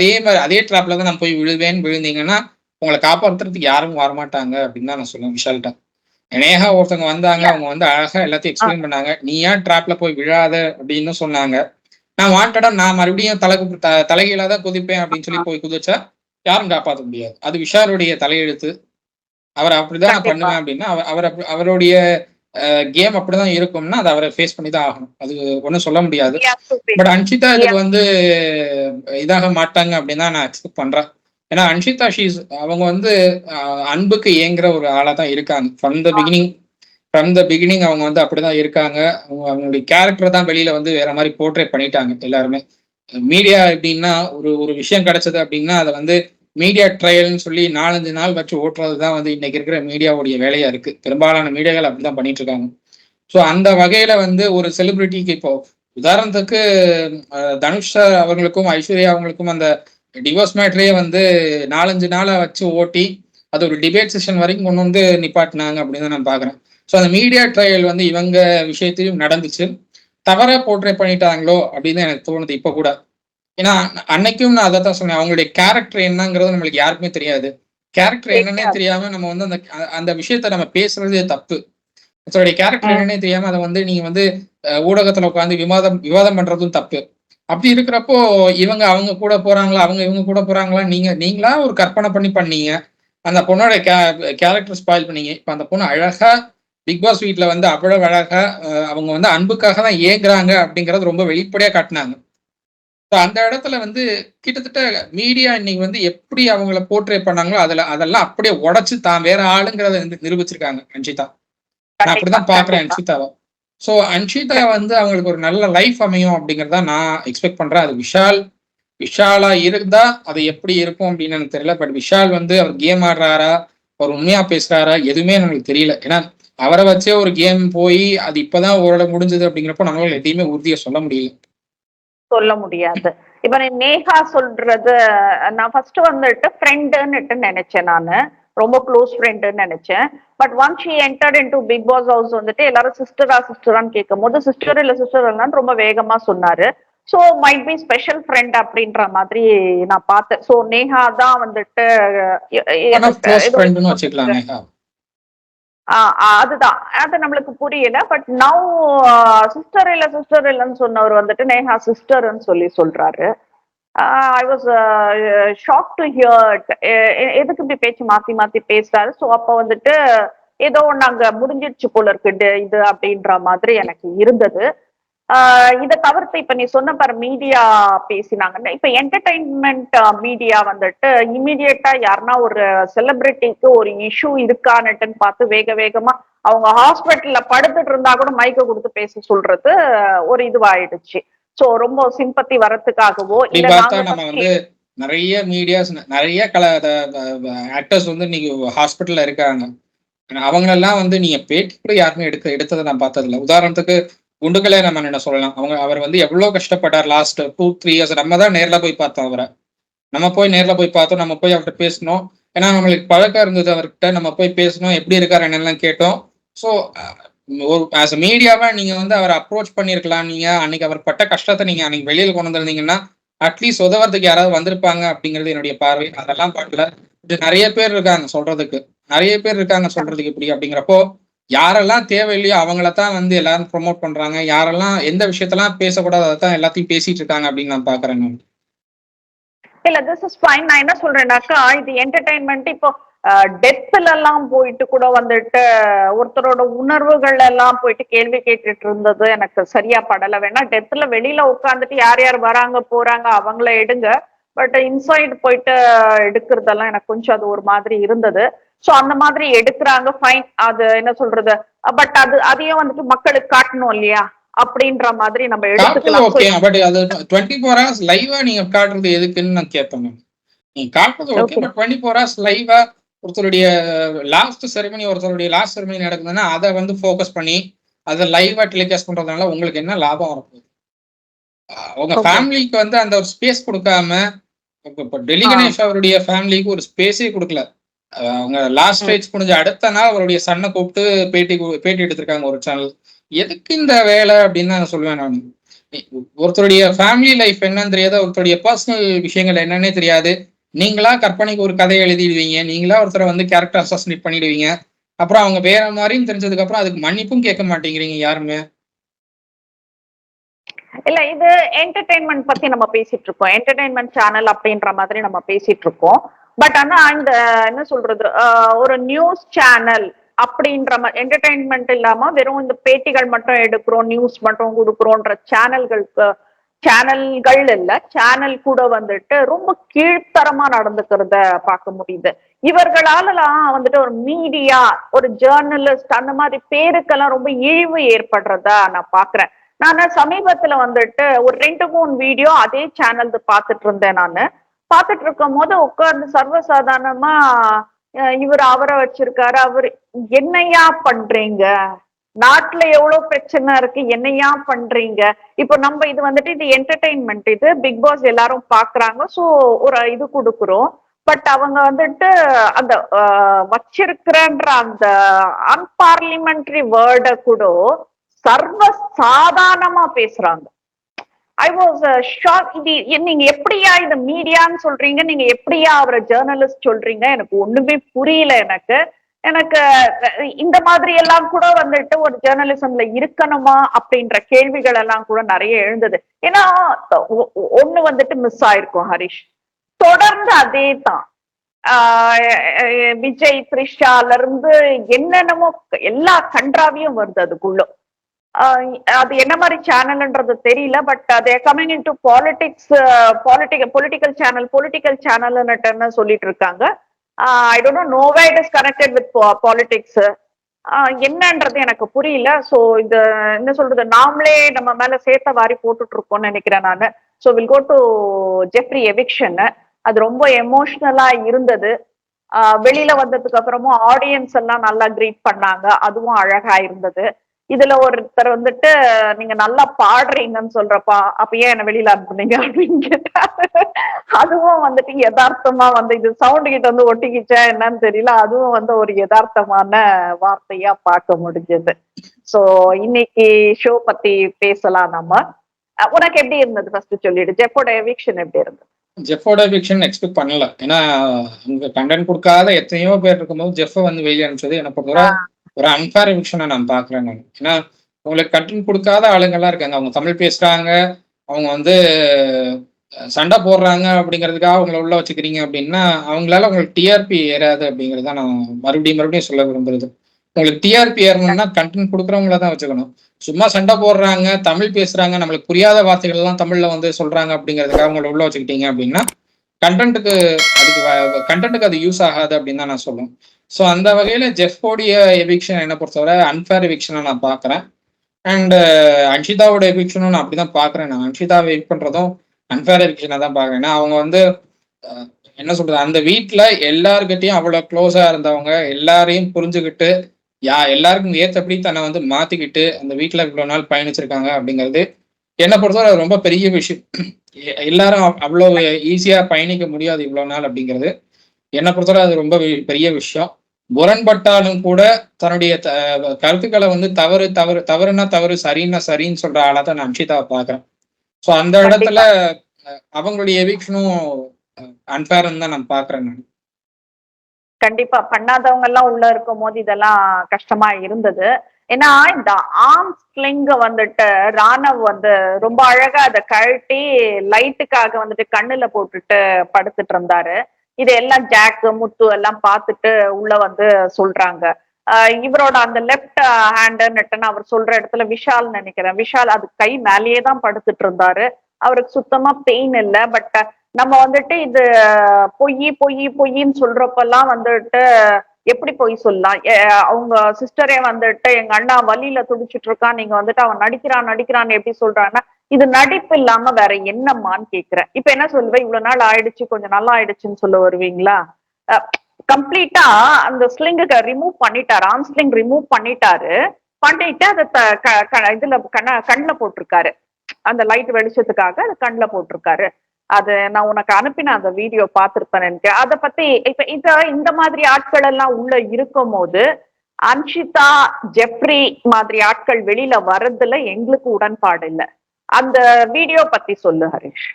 அதே ட்ராப்ல தான் நான் போய் விழுந்தீங்கன்னா உங்களை காப்பாற்றுறதுக்கு யாரும் வரமாட்டாங்க அப்படின்னு தான் நான் சொல்லுவேன் விஷால்கிட்ட. நேஹா ஒருத்தவங்க வந்தாங்க, அவங்க வந்து அழகா எல்லாத்தையும் எக்ஸ்பிளைன் பண்ணாங்க. நீ ஏன் ட்ராப்ல போய் விழாத அப்படின்னு சொன்னாங்க. நான் வாண்டடா நான் மறுபடியும் தலைகீழா தான் குதிப்பேன் அப்படின்னு சொல்லி போய் குதிச்சா யாரும் காப்பாற்ற முடியாது. அது விஷாலுடைய தலையெழுத்து. அவர் அப்படிதான் நான் பண்ணுவேன் அப்படின்னா அவருடைய கேம் அப்படிதான் இருக்கும்னா அதை அவரை ஃபேஸ் பண்ணி தான் ஆகணும். அது ஒன்றும் சொல்ல முடியாது. பட் அன்ஷிதா இதுக்கு வந்து இதாக மாட்டாங்க அப்படின்னு தான் நான் எக்ஸ்பெக்ட் பண்றேன். ஏன்னா அன்ஷிதா அவங்க வந்து அன்புக்கு ஏங்குற ஒரு ஆளா தான் இருக்காங்க. ஃப்ரம் த பிகினிங் அவங்க வந்து அப்படிதான் இருக்காங்க. அவங்களுடைய கேரக்டர் தான் வெளியில வந்து வேற மாதிரி போர்ட்ரேட் பண்ணிட்டாங்க எல்லாருமே. மீடியா எப்படின்னா ஒரு விஷயம் கிடைச்சது அப்படின்னா அதை வந்து மீடியா ட்ரையல்னு சொல்லி 4-5 நாள் வச்சு ஓட்டுறதுதான் வந்து இன்னைக்கு இருக்கிற மீடியாவுடைய வேலையா இருக்கு. பெரும்பாலான மீடியாக்கள் அப்படிதான் பண்ணிட்டு இருக்காங்க. ஸோ அந்த வகையில வந்து ஒரு செலிபிரிட்டிக்கு இப்போ உதாரணத்துக்கு தனுஷ் சார் அவர்களுக்கும் ஐஸ்வர்யா அவங்களுக்கும் அந்த டிவோர்ஸ் மேட்டரே வந்து 4-5 நாளை வச்சு ஓட்டி அது ஒரு டிபேட் செஷன் வரைக்கும் கொண்டு வந்து நிப்பாட்டினாங்க அப்படின்னு தான் நான் பாக்குறேன். ஸோ அந்த மீடியா ட்ரையல் வந்து இவங்க விஷயத்திலையும் நடந்துச்சு. தவறா போர்ட்ரே பண்ணிட்டாங்களோ அப்படின்னு எனக்கு தோணுது இப்ப கூட. ஏன்னா அன்னைக்கும் நான் அதை தான் சொன்னேன். அவங்களுடைய கேரக்டர் என்னங்கிறது நம்மளுக்கு யாருக்குமே தெரியாது. கேரக்டர் என்னன்னே தெரியாம நம்ம வந்து அந்த விஷயத்த நம்ம பேசுறதே தப்பு. கேரக்டர் என்னன்னே தெரியாம அதை வந்து நீங்க வந்து ஊடகத்துல உட்காந்து விவாதம் பண்றதும் தப்பு. அப்படி இருக்கிறப்போ அவங்க கூட போறாங்களா இவங்க கூட போறாங்களா நீங்களா ஒரு கற்பனை பண்ணீங்க. அந்த பொண்ணோட கேரக்டர் ஸ்பாயில் பண்ணீங்க. இப்ப அந்த பொண்ணு அழகா பிக் பாஸ் வீட்ல வந்து அவ்வளவு அழகா அவங்க வந்து அன்புக்காக தான் ஏங்குறாங்க அப்படிங்கறது ரொம்ப வெளிப்படையா காட்டினாங்க. அந்த இடத்துல வந்து கிட்டத்தட்ட மீடியா இன்னைக்கு வந்து எப்படி அவங்கள போர்ட்ரே பண்ணாங்களோ அதெல்லாம் அப்படியே உடைச்சு தான் வேற ஆளுங்கிறத நிரூபிச்சிருக்காங்க அன்ஷிதா. நான் அப்படிதான் பாக்குறேன் அன்ஷிதாவை. சோ அன்ஷிதா வந்து அவங்களுக்கு ஒரு நல்ல லைஃப் அமையும் அப்படிங்கறத நான் எக்ஸ்பெக்ட் பண்றேன். அது விஷாலா இருந்தா அது எப்படி இருக்கும் அப்படின்னு எனக்கு தெரியல. பட் விஷால் வந்து அவர் கேம் ஆடுறாரா, அவர் உண்மையா பேசுறாரா எதுவுமே நமக்கு தெரியல. ஏன்னா அவரை வச்சே ஒரு கேம் போய் அது இப்பதான் ஓரளவு முடிஞ்சது அப்படிங்கிறப்போ நம்மளால எதையுமே உறுதியா சொல்ல முடியாது. இப்ப நேஹா சொல்றது நான் ஃபர்ஸ்ட் வந்துட்டு ஃப்ரெண்டுன்னுட்டு நினைச்சேன் நானு. ரொம்ப க்ளோஸ் ஃப்ரெண்டுன்னு நினைச்சேன். But once she entered into Bigg Boss house வந்துட்டு எல்லாரும் சிஸ்டரான்னு கேட்கும் போது சிஸ்டர் இல்லைன்னு ரொம்ப வேகமா சொன்னாரு. So might be special friend அப்படின்ற மாதிரி நான் பார்த்தேன். சோ நேஹா தான் வந்துட்டு அதுதான் அது நம்மளுக்கு புரியல. பட் நவ் சிஸ்டர் இல்லன்னு சொன்னவர் வந்துட்டு நேஹா சிஸ்டர்ன்னு சொல்றாரு. I was shock to hear. எதுக்கு இப்படி பேச்சு மாத்தி பேசுறாரு. சோ அப்ப வந்துட்டு ஏதோ ஒண்ணு அங்க முடிஞ்சிருச்சு போல இருக்கு இது அப்படின்ற மாதிரி எனக்கு இருந்தது. இதை தவிர்த்து இப்ப நீ சொன்ன பாரு மீடியா பேசினாங்கன்னு. இப்ப என்டர்டைன்மெண்ட் மீடியா வந்துட்டு இமீடியட்டா யாருன்னா ஒரு செலிபிரிட்டிக்கு ஒரு இஷ்யூ இருக்கான்னுட்டுன்னு பார்த்து வேகமா அவங்க ஹாஸ்பிட்டல்ல படுத்துட்டு இருந்தா கூட மைக்க கொடுத்து பேச சொல்றது ஒரு இதுவாயிடுச்சு. சோ ரொம்ப சிம்பத்தி வரத்துக்காகவோ இல்ல நம்ம வந்து நிறைய மீடியாஸ், நிறைய ஆக்டர்ஸ் வந்து இன்னைக்கு ஹாஸ்பிட்டல்ல இருக்காங்க. அவங்களெல்லாம் வந்து நீங்க பேட்டி கூட யாருமே எடுத்ததை நான் பார்த்ததில்ல. உதாரணத்துக்கு குண்டுகளே நம்ம என்ன சொல்லலாம். அவர் வந்து எவ்வளவு கஷ்டப்பட்டார் லாஸ்ட் 2-3 இயர்ஸ். நம்ம தான் நேர்ல போய் பார்த்தோம் அவரை. நம்ம போய் நேர்ல போய் பார்த்தோம், நம்ம போய் அவர்கிட்ட பேசணும். ஏன்னா நம்மளுக்கு பழக்கம் இருந்தது அவர்கிட்ட. நம்ம போய் பேசணும், எப்படி இருக்காரு என்னெல்லாம் கேட்டோம். ஸோ ஆஸ் அ மீடியாவா நீங்க வந்து அவரை அப்ரோச் பண்ணியிருக்கலாம். நீங்க அன்னைக்கு அவர் பட்ட கஷ்டத்தை நீங்க அன்னைக்கு வெளியில கொண்டு வந்திருந்தீங்கன்னா அட்லீஸ்ட் உதவுறதுக்கு யாராவது வந்திருப்பாங்க அப்படிங்கிறது என்னுடைய பார்வை. அதெல்லாம் பார்க்கல. இது நிறைய பேர் இருக்காங்க சொல்றதுக்கு, நிறைய பேர் இருக்காங்க சொல்றதுக்கு இப்படி. அப்படிங்கிறப்போ யாரெல்லாம் தேவையில்லையோ அவங்களத்தான் வந்து எல்லாரும் ப்ரொமோட் பண்றாங்க. யாரெல்லாம் எந்த விஷயத்தெல்லாம் பேசக்கூடாது அதைத்தான் எல்லாத்தையும் பேசிட்டு இருக்காங்க அப்படின்னு நான் பாக்குறேன். நான் இல்ல திஸ் இஸ் ஃபைன். நான் என்ன சொல்றேன்னாக்கா, இது என்டர்டைன்மெண்ட். இப்போ டெத்ல எல்லாம் போயிட்டு கூட வந்துட்டு ஒருத்தரோட உணர்வுகள் எல்லாம் போயிட்டு கேள்வி கேட்டுட்டு இருந்தது எனக்கு சரியா படல. வேணா டெத்ல வெளியில உட்காந்துட்டு யார் யார் வராங்க போறாங்க அவங்கள எடுங்க, பட் இன்சைட் போயிட்டு எடுக்கிறதெல்லாம் எனக்கு கொஞ்சம் அது ஒரு மாதிரி இருந்தது. சோ அந்த மாதிரி எடுக்கிறாங்க, ஃபைன். அது என்ன சொல்றது, பட் அதையும் வந்துட்டு மக்களுக்கு காட்டணும் இல்லையா அப்படின்ற மாதிரி நம்ம எடுத்துக்கலாம். ஓகே, பட் அது 24 hours லைவா நீங்க காட்டுறது எதுக்குன்னு நான் கேட்பேன். நீங்க காட்டுறது ஓகே, பட் 24 hours லைவா ஒருத்தருடைய லாஸ்ட் செரிமனி நடக்குதுன்னா அதை வந்து ஃபோக்கஸ் பண்ணி அதை லைவா டெலிகாஸ்ட் பண்றதுனால உங்களுக்கு என்ன லாபம் வரப்போகுது? உங்க ஃபேமிலிக்கு வந்து அந்த ஒரு ஸ்பேஸ் கொடுக்காம, இப்போ டெல்லி கணேஷ் அவருடைய ஃபேமிலிக்கு ஒரு ஸ்பேஸே கொடுக்கல. அவங்க லாஸ்ட் ஸ்டேஜ் முடிஞ்ச அடுத்த நாள் அவருடைய சன்னை கூப்பிட்டு பேட்டி எடுத்திருக்காங்க ஒரு சேனல். எதுக்கு இந்த வேலை அப்படின்னு நான் சொல்லுவேன். நான் ஒருத்தருடைய ஃபேமிலி லைஃப் என்னன்னு தெரியாது, ஒருத்தருடைய பர்சனல் விஷயங்கள் என்னன்னே தெரியாது. நீங்களா கற்பனைக்கு ஒரு கதையை எழுதிடுவீங்க, நீங்களா ஒருத்தரை வந்து கேரக்டர் அசாசினேட் பண்ணிடுவீங்க. அப்புறம் அவங்க வேற மாதிரின்னு தெரிஞ்சதுக்கு அப்புறம் அதுக்கு மன்னிப்பும் கேட்க மாட்டேங்கிறீங்க யாருமே. இல்ல, இது என்டர்டைன்மெண்ட் பத்தி நம்ம பேசிட்டு இருக்கோம், என்டர்டைன்மெண்ட் சேனல் அப்படின்ற மாதிரி நம்ம பேசிட்டு இருக்கோம். பட் ஆனா இந்த என்ன சொல்றது, ஒரு நியூஸ் சேனல் அப்படின்ற மாதிரி என்டர்டைன்மெண்ட் இல்லாம வெறும் இந்த பேட்டிகள் மட்டும் எடுக்கிறோம், நியூஸ் மட்டும் கொடுக்குறோன்ற சேனல்கள் இல்ல, சேனல் கூட வந்துட்டு ரொம்ப கீழ்த்தரமா நடந்துக்கிறத பார்க்க முடியுது. இவர்களாலலாம் வந்துட்டு ஒரு மீடியா, ஒரு ஜேர்னலிஸ்ட் அந்த மாதிரி பேருக்கெல்லாம் ரொம்ப இழிவு ஏற்படுறதா நான் பாக்குறேன். நான் சமீபத்துல வந்துட்டு ஒரு 2-3 வீடியோ அதே சேனல் பார்த்துட்டு இருந்தேன். நான் பார்த்துட்டு இருக்கும் போது உட்கார்ந்து சர்வசாதாரணமா இவர் அவரை வச்சிருக்காரு, அவர் என்னையா பண்றீங்க, நாட்டுல எவ்வளவு பிரச்சனை இருக்கு, என்னையா பண்றீங்க. இப்போ நம்ம இது வந்துட்டு இது என்டர்டைன்மெண்ட், இது பிக் பாஸ் எல்லாரும் பாக்குறாங்க, சோ ஒரு இது கொடுக்குறோம். பட் அவங்க வந்துட்டு அந்த வச்சிருக்கிறன்ற அந்த அன்பார்லிமெண்டரி வேர்டை கூட சர்வ சாதாரணமா பேசுறாங்க. I was shock. இது நீங்க எப்படியா இந்த மீடியான்னு சொல்றீங்க, நீங்க எப்படியா அவரை ஜேர்னலிஸ்ட் சொல்றீங்க, எனக்கு ஒண்ணுமே புரியல. எனக்கு இந்த மாதிரி எல்லாம் கூட வந்துட்டு ஒரு ஜேர்னலிசம்ல இருக்கணுமா அப்படின்ற கேள்விகள் எல்லாம் கூட நிறைய எழுந்தது. ஏன்னா ஒண்ணு வந்துட்டு மிஸ் ஆயிருக்கும் ஹரிஷ், தொடர்ந்து அதே தான். விஜய் த்ரிஷால இருந்து என்னென்னமோ எல்லா கன்றாவியும் வருது அதுக்குள்ள. அது என்ன மாதிரி சேனல்ன்றது தெரியல. பட் அது coming in to politics, political சேனல்னு சொல்லிட்டு இருக்காங்க. I don't know, no way it is connected with politics. என்னன்றது எனக்கு புரியல. சோ இது என்ன சொல்றது, நாமளே நம்ம மேல சேர்த்த வாரி போட்டுட்டு இருக்கோம்னு நினைக்கிறேன் நான். So will go to Jeffrey eviction. அது ரொம்ப எமோஷனலா இருந்தது. வெளியில வந்ததுக்கு அப்புறமும் ஆடியன்ஸ் எல்லாம் நல்லா கிரீட் பண்ணாங்க, அதுவும் அழகா இருந்தது. இதுல ஒருத்தர் வந்துட்டு நீங்க நல்லா பாடுறீங்கன்னு சொல்றப்பா, அப்ப ஏன் என்ன வெளியில அனுப்புனீங்க அப்படின்னு கேட்டாரு. அதுவும் வந்துட்டு யதார்த்தமா வந்து இது சவுண்டு கிட்ட வந்து ஒட்டிக்கிச்சா என்னன்னு தெரியல, அதுவும் வந்து ஒரு யதார்த்தமான வார்த்தையா பார்க்க முடிஞ்சது. சோ இன்னைக்கு ஷோ பத்தி பேசலாம் நம்ம. உனக்கு எப்படி இருந்தது ஃபர்ஸ்ட் சொல்லிடு, ஜெஃபோட எவிக்ஷன் எப்படி இருந்தது? ஜெஃபோட எவிக்ஷன் எக்ஸ்பெக்ட் பண்ணல. ஏன்னா அவங்க கண்டென்ட் கொடுக்காத எத்தனையோ பேர் இருக்கும்போது ஜெஃப் வந்து வெளியே அனுப்பிச்சது என்ன பொறுத்தவரை ஒரு அன்ஃபேர் எவிக்ஷனை நான் பாக்குறேன். நான் ஏன்னா உங்களுக்கு கண்டென்ட் கொடுக்காத ஆளுங்கெல்லாம் இருக்காங்க, அவங்க தமிழ் பேசுறாங்க, அவங்க வந்து சண்டை போடுறாங்க அப்படிங்கிறதுக்காக அவங்கள உள்ள வச்சுக்கிறீங்க அப்படின்னா அவங்களால உங்களுக்கு டிஆர்பி ஏறாது அப்படிங்கிறத நான் மறுபடியும் சொல்ல விரும்புறது. உங்களுக்கு டிஆர்பி ஏறணும்னா கண்டென்ட் கொடுக்குறவங்கள தான் வச்சுக்கணும். சும்மா சண்டை போடுறாங்க, தமிழ் பேசுறாங்க, நம்மளுக்கு புரியாத வார்த்தைகள் எல்லாம் தமிழ்ல வந்து சொல்றாங்க அப்படிங்கிறதுக்காக அவங்கள உள்ள வச்சுக்கிட்டீங்க அப்படின்னா கண்டென்ட்டுக்கு அது யூஸ் ஆகாது அப்படின்னு தான் நான் சொல்லுவேன். ஸோ அந்த வகையில ஜெஃபோடைய எவிக்ஷன் என்னை பொறுத்தவரை அன்ஃபேர் எவிக்ஷனை நான் பாக்குறேன். அண்ட் அன்ஷிதாவோட எவிக்ஷனும் நான் அப்படிதான் பாக்குறேன். நான் அன்ஷிதாவை எவிக் பண்றதும் அன்ஃபேர் எவிக்ஷனை தான் பாக்குறேன். அவங்க வந்து என்ன சொல்றது, அந்த வீட்டுல எல்லார்கிட்டயும் அவ்வளவு க்ளோஸா இருந்தவங்க எல்லாரையும் புரிஞ்சுக்கிட்டு எல்லாருக்கும் ஏத்தபடி தன்னை வந்து மாத்திக்கிட்டு அந்த வீட்டுல இவ்வளவு நாள் பயணிச்சிருக்காங்க அப்படிங்கிறது என்னை பொறுத்தவரை ரொம்ப பெரிய விஷயம். எல்லாரும் அவ்வளவு ஈஸியா பயணிக்க முடியாது இவ்வளவு நாள் அப்படிங்கிறது. என்னை பொறுத்தவரை அது ரொம்ப பெரிய விஷயம். முரண்பட்டாலும் கூட தன்னுடைய கருத்துக்களை வந்து தவறு தவறு தவறுனா தவறு, சரின்னா சரின்னு சொல்ற ஆளா தான் நான் அன்ஷிதாவை பாக்குறேன். ஸோ அந்த இடத்துல அவங்களுடைய எவிக்ஷனும் அன்பேர்ன்னு தான் நான் பாக்குறேன். நான் கண்டிப்பா பண்ணாதவங்க எல்லாம் உள்ள இருக்கும் போது இதெல்லாம் கஷ்டமா இருந்தது. ஏன்னா இந்த ஆர்ம் ஸ்லிங்க வந்துட்டு ராணவ் வந்து ரொம்ப அழகா அதை கழட்டி லைட்டுக்காக வந்துட்டு கண்ணுல போட்டுட்டு படுத்துட்டு இருந்தாரு. இது எல்லாம் ஜாக் முத்து எல்லாம் பார்த்துட்டு உள்ள வந்து சொல்றாங்க. இவரோட அந்த லெஃப்ட் ஹேண்டுன்னு அவர் சொல்ற இடத்துல விஷால் நினைக்கிறேன், விஷால் அது கை மேலேயே தான் படுத்துட்டு இருந்தாரு. அவருக்கு சுத்தமா பெயின் இல்லை. பட் நம்ம வந்துட்டு இது பொய் பொய் பொய்ன்னு சொல்றப்பெல்லாம் வந்துட்டு எப்படி பொய் சொல்லலாம்? அவங்க சிஸ்டரே வந்துட்டு எங்க அண்ணா வலியில துடிச்சிட்டு இருக்கான், நீங்க வந்துட்டு அவன் நடிக்கிறான்னு எப்படி சொல்றான்னா, இது நடிப்பு இல்லாம வேற என்னம்மான்னு கேக்குறேன். இப்ப என்ன சொல்லுவேன், இவ்வளவு நாள் ஆயிடுச்சு கொஞ்சம் நல்லா ஆயிடுச்சுன்னு சொல்ல வருவீங்களா? கம்ப்ளீட்டா அந்த ஸ்லிங்குக்கு ரிமூவ் பண்ணிட்டாரு, ஆர்ம் ஸ்லிங் ரிமூவ் பண்ணிட்டாரு. பண்ணிட்டு அதை இதுல கண்ணுல போட்டிருக்காரு. அந்த லைட் வெளிச்சத்துக்காக அது கண்ணுல போட்டிருக்காரு. அது நான் உனக்கு அனுப்பின அந்த வீடியோ பார்த்திருப்பேன் எனக்கு. அதை பத்தி இப்ப இந்த மாதிரி ஆட்கள் எல்லாம் உள்ள இருக்கும் போது அன்ஷிதா, ஜெப்ரி மாதிரி ஆட்கள் வெளியில வர்றதுல எங்களுக்கு உடன்பாடு இல்லை. அந்த வீடியோ பத்தி சொல்லு ஹரிஷ்.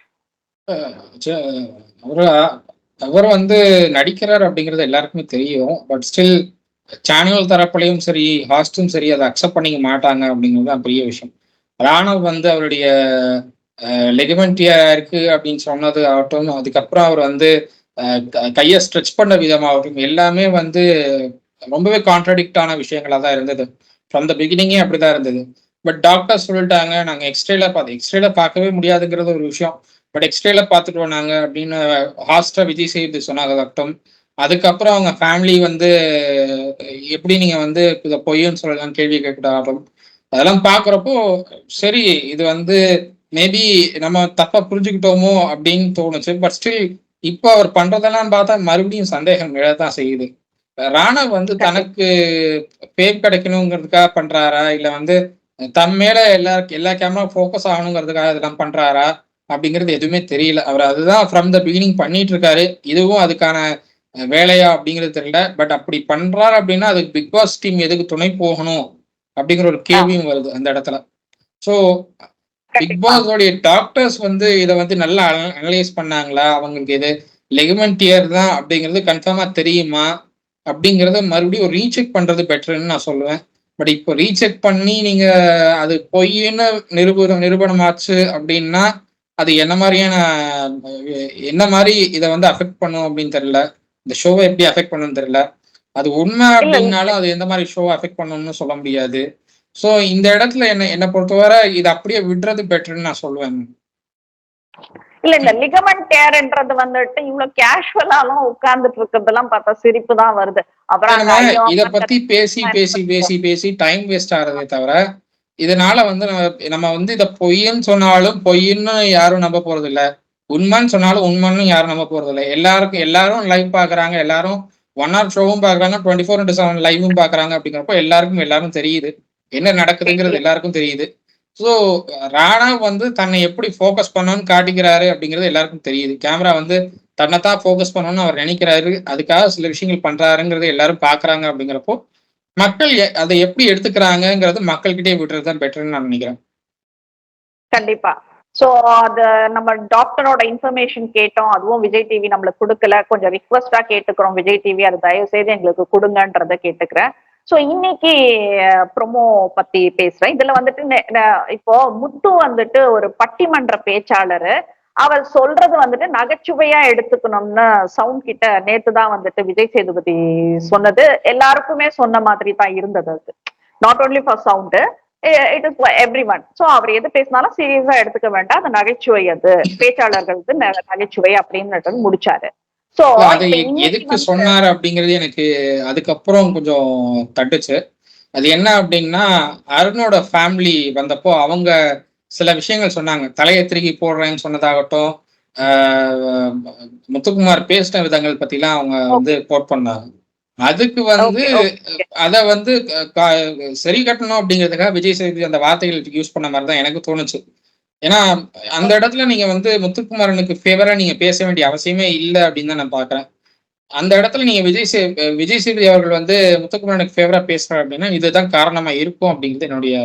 அவர் வந்து நடிக்கிறார் அப்படிங்கிறது எல்லாருக்குமே தெரியும். பட் ஸ்டில் சேனல் தரப்புலையும் சரி ஹாஸ்டும் சரி அதை அக்செப்ட் பண்ணிக்க மாட்டாங்க அப்படிங்கிறது தான் பெரிய விஷயம். ராணவ் வந்து அவருடைய லெகமெண்டியா இருக்கு அப்படின்னு சொன்னது ஆகட்டும், அதுக்கப்புறம் அவர் வந்து கையை ஸ்ட்ரெச் பண்ண விதமாகட்டும், எல்லாமே வந்து ரொம்பவே கான்ட்ராடிக்டான விஷயங்களா தான் இருந்தது. ஃப்ரம் த பிகினிங்கே அப்படிதான் இருந்தது. பட் டாக்டர் சொல்லிட்டாங்க, நாங்க எக்ஸ்ரேல பார்க்கவே முடியாதுங்கிறது ஒரு விஷயம். பட் எக்ஸ்ரேல பார்த்துட்டு நாங்க அப்படின்னு ஹாஸ்டா விஜய் சேது சொன்னாகட்டும். அதுக்கப்புறம் அவங்க ஃபேமிலி வந்து எப்படி நீங்க வந்து இதை பொய்ன்னு சொல்லலாம் கேள்வி கேட்கட்டும், அதெல்லாம் பாக்குறப்போ சரி இது வந்து மேபி நம்ம தப்பா புரிஞ்சுக்கிட்டோமோ அப்படின்னு தோணுச்சு. பட் ஸ்டில் இப்போ அவர் பண்றதெல்லாம் பார்த்தா மறுபடியும் சந்தேகம் எழதான் செய்யுது. ராணவ் வந்து தனக்கு பேர் கிடைக்கணுங்கிறதுக்காக பண்றாரா, இல்ல வந்து தன் மேல எல்லா கேமரா ஃபோக்கஸ் ஆகணுங்கிறதுக்காக இதெல்லாம் பண்றாரா அப்படிங்கிறது எதுவுமே தெரியல. அவர் அதுதான் ஃப்ரம் த பிகினிங் பண்ணிட்டு இருக்காரு. இதுவும் அதுக்கான வேலையா அப்படிங்கிறது தெரியல. பட் அப்படி பண்றாரு அப்படின்னா அதுக்கு பிக் பாஸ் டீம் எதுக்கு துணை போகணும் அப்படிங்கிற ஒரு கேள்வியும் வருது அந்த இடத்துல. ஸோ பிக் பாஸோடைய டாக்டர்ஸ் வந்து இதை வந்து நல்லா அனலைஸ் பண்ணாங்களா, அவங்களுக்கு இது லெகமெண்டியர் தான் அப்படிங்கிறது கன்ஃபார்மா தெரியுமா அப்படிங்கிறத மறுபடியும் ரீசெக் பண்றது பெட்டர்ன்னு நான் சொல்லுவேன். பட் இப்போ ரீசெக் பண்ணி நீங்க அது பொய்ன்னு நிரூபணமாச்சு அப்படின்னா அது என்ன மாதிரி இதை வந்து அஃபெக்ட் பண்ணும் அப்படின்னு தெரியல. இந்த ஷோவை எப்படி அஃபெக்ட் பண்ணுன்னு தெரியல. அது உண்மை அப்படின்னாலும் அது எந்த மாதிரி ஷோவை அஃபெக்ட் பண்ணணும்னு சொல்ல முடியாது. சோ இந்த இடத்துல என்ன பொறுத்தவரை இது அப்படியே விடுறது பெட்டர்ன்னு நான் சொல்லுவேன். இல்ல இந்த லிகமெண்ட் டேர்ன்றது வந்துட்டு இவ்வளவு கேஷுவலாலும் உட்கார்ந்துட்டு இருக்கிறதெல்லாம் பார்த்தா சிரிப்பு தான் வருது. அப்புறம் இத பத்தி பேசி பேசி பேசி பேசி டைம் வேஸ்ட் ஆகிறதே தவிர இதனால வந்து நம்ம வந்து இதை பொய்ன்னு சொன்னாலும் பொய்ன்னு யாரும் நம்ப போறது இல்லை, உண்மைன்னு சொன்னாலும் உண்மைன்னு யாரும் நம்ப போறது இல்லை. எல்லாரும் லைவ் பாக்குறாங்க, எல்லாரும் 1 hour ஷோவும் பாக்குறாங்க, 24/7 லைவும் பாக்குறாங்க. அப்படிங்கிறப்போ எல்லாரும் தெரியுது என்ன நடக்குதுங்கிறது எல்லாருக்கும் தெரியுது. ஸோ ராணா வந்து தன்னை எப்படி ஃபோக்கஸ் பண்ணணும்னு காட்டிக்கிறாரு அப்படிங்கிறது எல்லாருக்கும் தெரியுது. கேமரா வந்து தன்னைத்தான் ஃபோக்கஸ் பண்ணணும்னு அவர் நினைக்கிறாரு, அதுக்காக சில விஷயங்கள் பண்றாருங்கிறது எல்லாரும் பாக்குறாங்க. அப்படிங்கிறப்போ மக்கள் அதை எப்படி எடுத்துக்கிறாங்கிறது மக்கள்கிட்டே விடுறது தான் பெட்டர்ன்னு நான் நினைக்கிறேன். கண்டிப்பா. சோ அது நம்ம டாக்டரோட இன்ஃபர்மேஷன் கேட்டோம், அதுவும் விஜய் டிவி நம்மளுக்கு கொடுக்கல. கொஞ்சம் ரிக்வஸ்டா கேட்டுக்கிறோம் விஜய் டிவி, அது தயவு செய்து எங்களுக்கு கொடுங்கன்றத கேட்டுக்கிறேன். சோ இன்னைக்கு ப்ரொமோ பத்தி பேசுறேன். இதுல வந்துட்டு இப்போ முத்து வந்துட்டு ஒரு பட்டிமன்ற பேச்சாளர், அவர் சொல்றது வந்துட்டு நகைச்சுவையா எடுத்துக்கணும்னு சவுண்ட் கிட்ட நேத்துதான் வந்துட்டு விஜய் சேதுபதி சொன்னது. எல்லாருக்குமே சொன்ன மாதிரி தான் இருந்தது. அது not only for sound, it is everyone. So அவர் எது பேசினாலும் சீரியஸா எடுத்துக்க வேண்டாம், அது நகைச்சுவை, அது பேச்சாளர்களுக்கு நகைச்சுவை அப்படின்னு முடிச்சாரு. சோ எதுக்கு சொன்னாரு அப்படிங்கிறது எனக்கு அதுக்கப்புறம் கொஞ்சம் தட்டுச்சு. அது என்ன அப்படின்னா, அருணோட ஃபேமிலி வந்தப்போ அவங்க சில விஷயங்கள் சொன்னாங்க. தலையை திருக்கி போடுறேன்னு சொன்னதாகட்டும், ஆஹ் முத்துக்குமார் பேசின விதங்கள் பத்திலாம் அவங்க வந்து கோட் பண்ணாங்க. அதுக்கு வந்து அத வந்து சரி கட்டணும் அப்படிங்கிறதுக்காக விஜய் சேதுபதி அந்த வார்த்தைகள் யூஸ் பண்ண மாதிரி தான் எனக்கு தோணுச்சு. ஏன்னா அந்த இடத்துல நீங்க வந்து முத்துக்குமாரனுக்கு ஃபேவரா நீங்க பேச வேண்டிய அவசியமே இல்லை அப்படின்னு தான் நான் பாக்குறேன். அந்த இடத்துல நீங்க விஜய் சேதுபதி அவர்கள் வந்து முத்துக்குமாரனுக்கு ஃபேவரா பேசுறாரு அப்படின்னா இதுதான் காரணமா இருக்கும் அப்படிங்கிறது என்னுடைய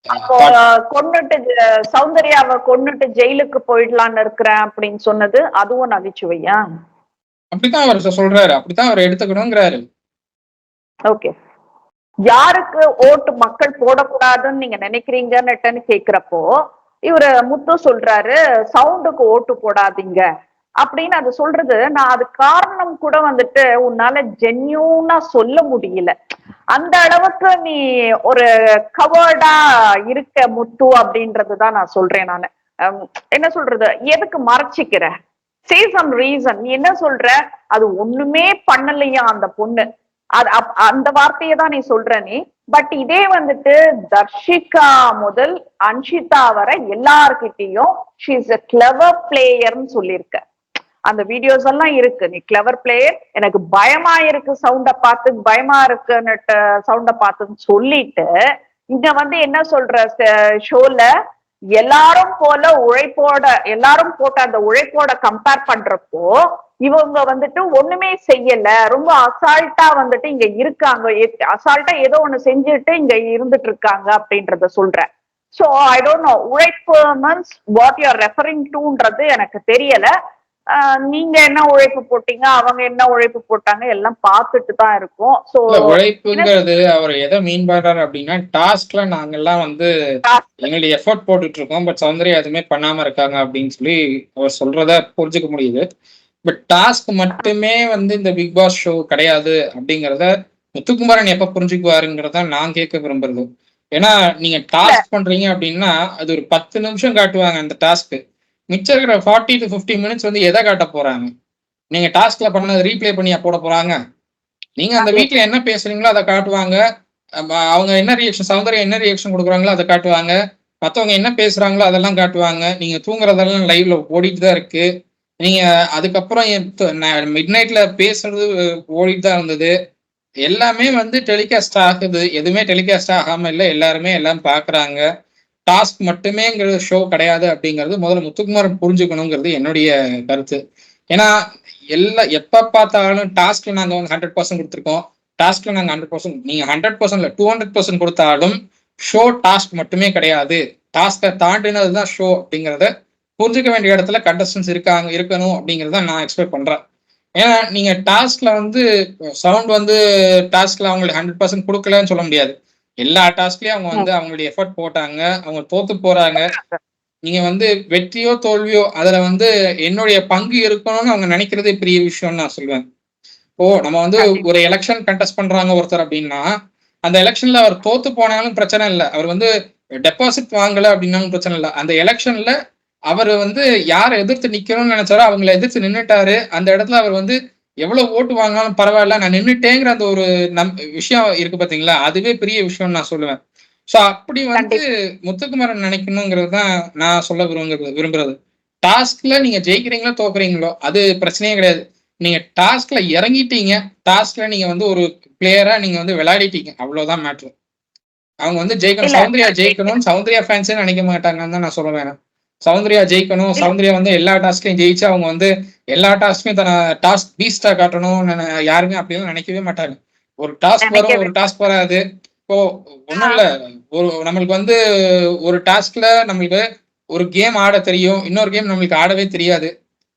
அப்போ கொன்னுட்டு சௌந்தர்யாவை கொன்னுட்டு ஜெயிலுக்கு போயிடலான்னு இருக்கிறேன் அப்படின்னு சொன்னது அதுவும் நகைச்சுவையா? அப்படித்தான் அவர் சொல்றாரு, அப்படித்தான் அவர் எடுத்துக்கணுங்கிறாரு. ஓகே, யாருக்கு ஓட்டு மக்கள் போடக்கூடாதுன்னு நீங்க நினைக்கிறீங்கன்னு கேக்குறப்போ இவரு முத்து சொல்றாரு சவுண்டுக்கு ஓட்டு போடாதீங்க அப்படின்னு. அது சொல்றது நான் அது காரணம் கூட வந்துட்டு உன்னால ஜென்யூனா சொல்ல முடியல. அந்த அளவுக்கு நீ ஒரு கவர்டா இருக்க முத்து அப்படின்றதுதான் நான் சொல்றேன். நானு என்ன சொல்றது, எதுக்கு மறைச்சிக்கிற? சே சம் ரீசன். நீ என்ன சொல்ற, அது ஒண்ணுமே பண்ணலையா அந்த பொண்ணு, அது அந்த வார்த்தையை தான் நீ சொல்ற நீ. பட் இதே வந்துட்டு தர்ஷிகா முதல் அன்ஷிதா வரை எல்லார்கிட்டையும் ஷீ இஸ் a clever பிளேயர்னு சொல்லியிருக்க. அந்த வீடியோஸ் எல்லாம் இருக்கு. நீ கிளவர் பிளேயர், எனக்கு பயமா இருக்கு சவுண்ட பார்த்து, பயமா இருக்குன்னு சவுண்ட பார்த்துன்னு சொல்லிட்டு இங்க வந்து என்ன சொல்ற, ஷோல எல்லாரும் போல உழைப்போட எல்லாரும் போட்ட அந்த உழைப்போட கம்பேர் பண்றப்போ இவங்க வந்துட்டு ஒண்ணுமே செய்யல, ரொம்ப அசால்ட்டா வந்துட்டு இங்க இருக்காங்க, அசால்ட்டா ஏதோ ஒண்ணு செஞ்சுட்டு இங்க இருந்துட்டு இருக்காங்க அப்படின்றத சொல்ற. சோ ஐ டோன்ட் நோ உழைப்பு means what you are referring டுன்றது எனக்கு தெரியல. நீங்க என்ன உழைப்பு போட்டீங்க, அவங்க என்ன உழைப்பு போட்டாங்க எல்லாம் பார்த்துட்டு தான் இருக்கும். சோ உழைப்புங்கிறது அவர் எதை மீன் பண்றாரு அப்படின்னா, டாஸ்க்ல நாங்கெல்லாம் வந்து எங்களுடைய எஃபர்ட் போட்டுட்டு இருக்கோம், பட் சௌந்தர்யா எதுவுமே பண்ணாம இருக்காங்க அப்படின்னு சொல்லி அவர் சொல்றத புரிஞ்சுக்க முடியுது. பட் டாஸ்க் மட்டுமே வந்து இந்த பிக் பாஸ் ஷோ கிடையாது அப்படிங்கிறத முத்துக்குமாரன் எப்ப புரிஞ்சுக்குவாருங்கிறத நான் கேட்க விரும்புறது. ஏன்னா நீங்க டாஸ்க் பண்றீங்க அப்படின்னா அது ஒரு 10 நிமிஷம் காட்டுவாங்க அந்த டாஸ்க். மிச்சம் இருக்கிற 40 to 50 மினிட்ஸ் வந்து எதை காட்ட போறாங்க? நீங்க டாஸ்க்ல பண்ணது ரீப்ளே பண்ணியா போட போறாங்க? நீங்க அந்த வீட்ல என்ன பேசுறீங்களோ அதை காட்டுவாங்க. அவங்க என்ன ரியாக்ஷன், சௌந்தர்யா என்ன ரியாக்ஷன் கொடுக்குறாங்களோ அதை காட்டுவாங்க. மற்றவங்க என்ன பேசுறாங்களோ அதெல்லாம் காட்டுவாங்க. நீங்க தூங்குறதெல்லாம் லைவ்ல ஓடிட்டு தான் இருக்கு. நீங்க அதுக்கப்புறம் மிட் நைட்ல பேசுறது ஓடிட்டு தான் இருந்தது. எல்லாமே வந்து டெலிகாஸ்ட் ஆகுது, எதுவுமே டெலிகாஸ்ட் ஆகாம இல்லை, எல்லாருமே எல்லாம் பாக்குறாங்க. டாஸ்க் மட்டுமேங்கிறது ஷோ கிடையாது அப்படிங்கிறது முதல்ல முத்துக்குமாரன் புரிஞ்சுக்கணுங்கிறது என்னுடைய கருத்து. ஏன்னா எப்ப பார்த்தாலும் டாஸ்க்ல நாங்க வந்து 100% கொடுத்துருக்கோம், டாஸ்க்ல நாங்க 100%, நீங்க 100% இல்ல 200% கொடுத்தாலும் ஷோ டாஸ்க் மட்டுமே கிடையாது, டாஸ்கை தாண்டினதுதான் ஷோ அப்படிங்கிறத புரிஞ்சுக்க வேண்டிய இடத்துல கண்டஸ்டன்ஸ் இருக்கணும் அப்படிங்கிறத நான் எக்ஸ்பெக்ட் பண்றேன். ஏன்னா நீங்க டாஸ்க்ல வந்து சவுண்ட் வந்து டாஸ்க்ல அவங்களுக்கு 100% கொடுக்கலன்னு சொல்ல முடியாது. எல்லா டாஸ்க்லயும் அவங்க வந்து அவங்களுடைய எஃபர்ட் போட்டாங்க, அவங்க தோத்து போறாங்க. நீங்க வந்து வெற்றியோ தோல்வியோ அதுல வந்து என்னுடைய பங்கு இருக்கணும்னு அவங்க நினைக்கிறதே பெரிய விஷயம்னு நான் சொல்லுவேன். இப்போ நம்ம வந்து ஒரு எலெக்ஷன் கண்டெஸ்ட் பண்றாங்க ஒருத்தர் அப்படின்னா அந்த எலெக்ஷன்ல அவர் தோத்து போனாலும் பிரச்சனை இல்லை, அவர் வந்து டெபாசிட் வாங்கல அப்படின்னாலும் பிரச்சனை இல்லை. அந்த எலெக்ஷன்ல அவர் வந்து யாரை எதிர்த்து நிக்கணும்னு நினைச்சாரோ அவங்களை எதிர்த்து நின்றுட்டாரு. அந்த இடத்துல அவர் வந்து எவ்வளவு ஓட்டு வாங்கினாலும் பரவாயில்ல, நான் நின்றுட்டேங்கிற அந்த ஒரு விஷயம் இருக்கு பாத்தீங்களா, அதுவே பெரிய விஷயம்னு நான் சொல்லுவேன். சோ அப்படி வந்து முத்துக்குமாரன் நினைக்கணுங்கிறது தான் நான் சொல்ல விரும்புறது. டாஸ்க்ல நீங்க ஜெயிக்கிறீங்களோ தோக்குறீங்களோ அது பிரச்சனையே கிடையாது. நீங்க டாஸ்க்ல இறங்கிட்டீங்க, டாஸ்க்ல நீங்க வந்து ஒரு பிளேயரா நீங்க வந்து விளையாடிட்டீங்க, அவ்வளவுதான் மேட்ரு. அவங்க வந்து ஜெயிக்கணும், சௌந்தர்யா ஜெயிக்கணும்னு சௌந்தர்யா ஃபேன்ஸே நினைக்க மாட்டாங்கன்னு தான் நான் சொல்ல வேணும். சௌந்தர்யா ஜெயிக்கணும், சௌந்தர்யா வந்து எல்லா டாஸ்கையும் ஜெயிச்சு அவங்க வந்து எல்லா டாஸ்கையும் தன டாஸ்க் பீஸ்டா காட்டணும் யாருமே அப்படிலாம் நினைக்கவே மாட்டாங்க. ஒரு டாஸ்க் வரும், ஒரு டாஸ்க் வராது. இப்போ ஒண்ணும் இல்ல, ஒரு நம்மளுக்கு வந்து ஒரு டாஸ்க்ல நம்மளுக்கு ஒரு கேம் ஆட தெரியும், இன்னொரு கேம் நம்மளுக்கு ஆடவே தெரியாது.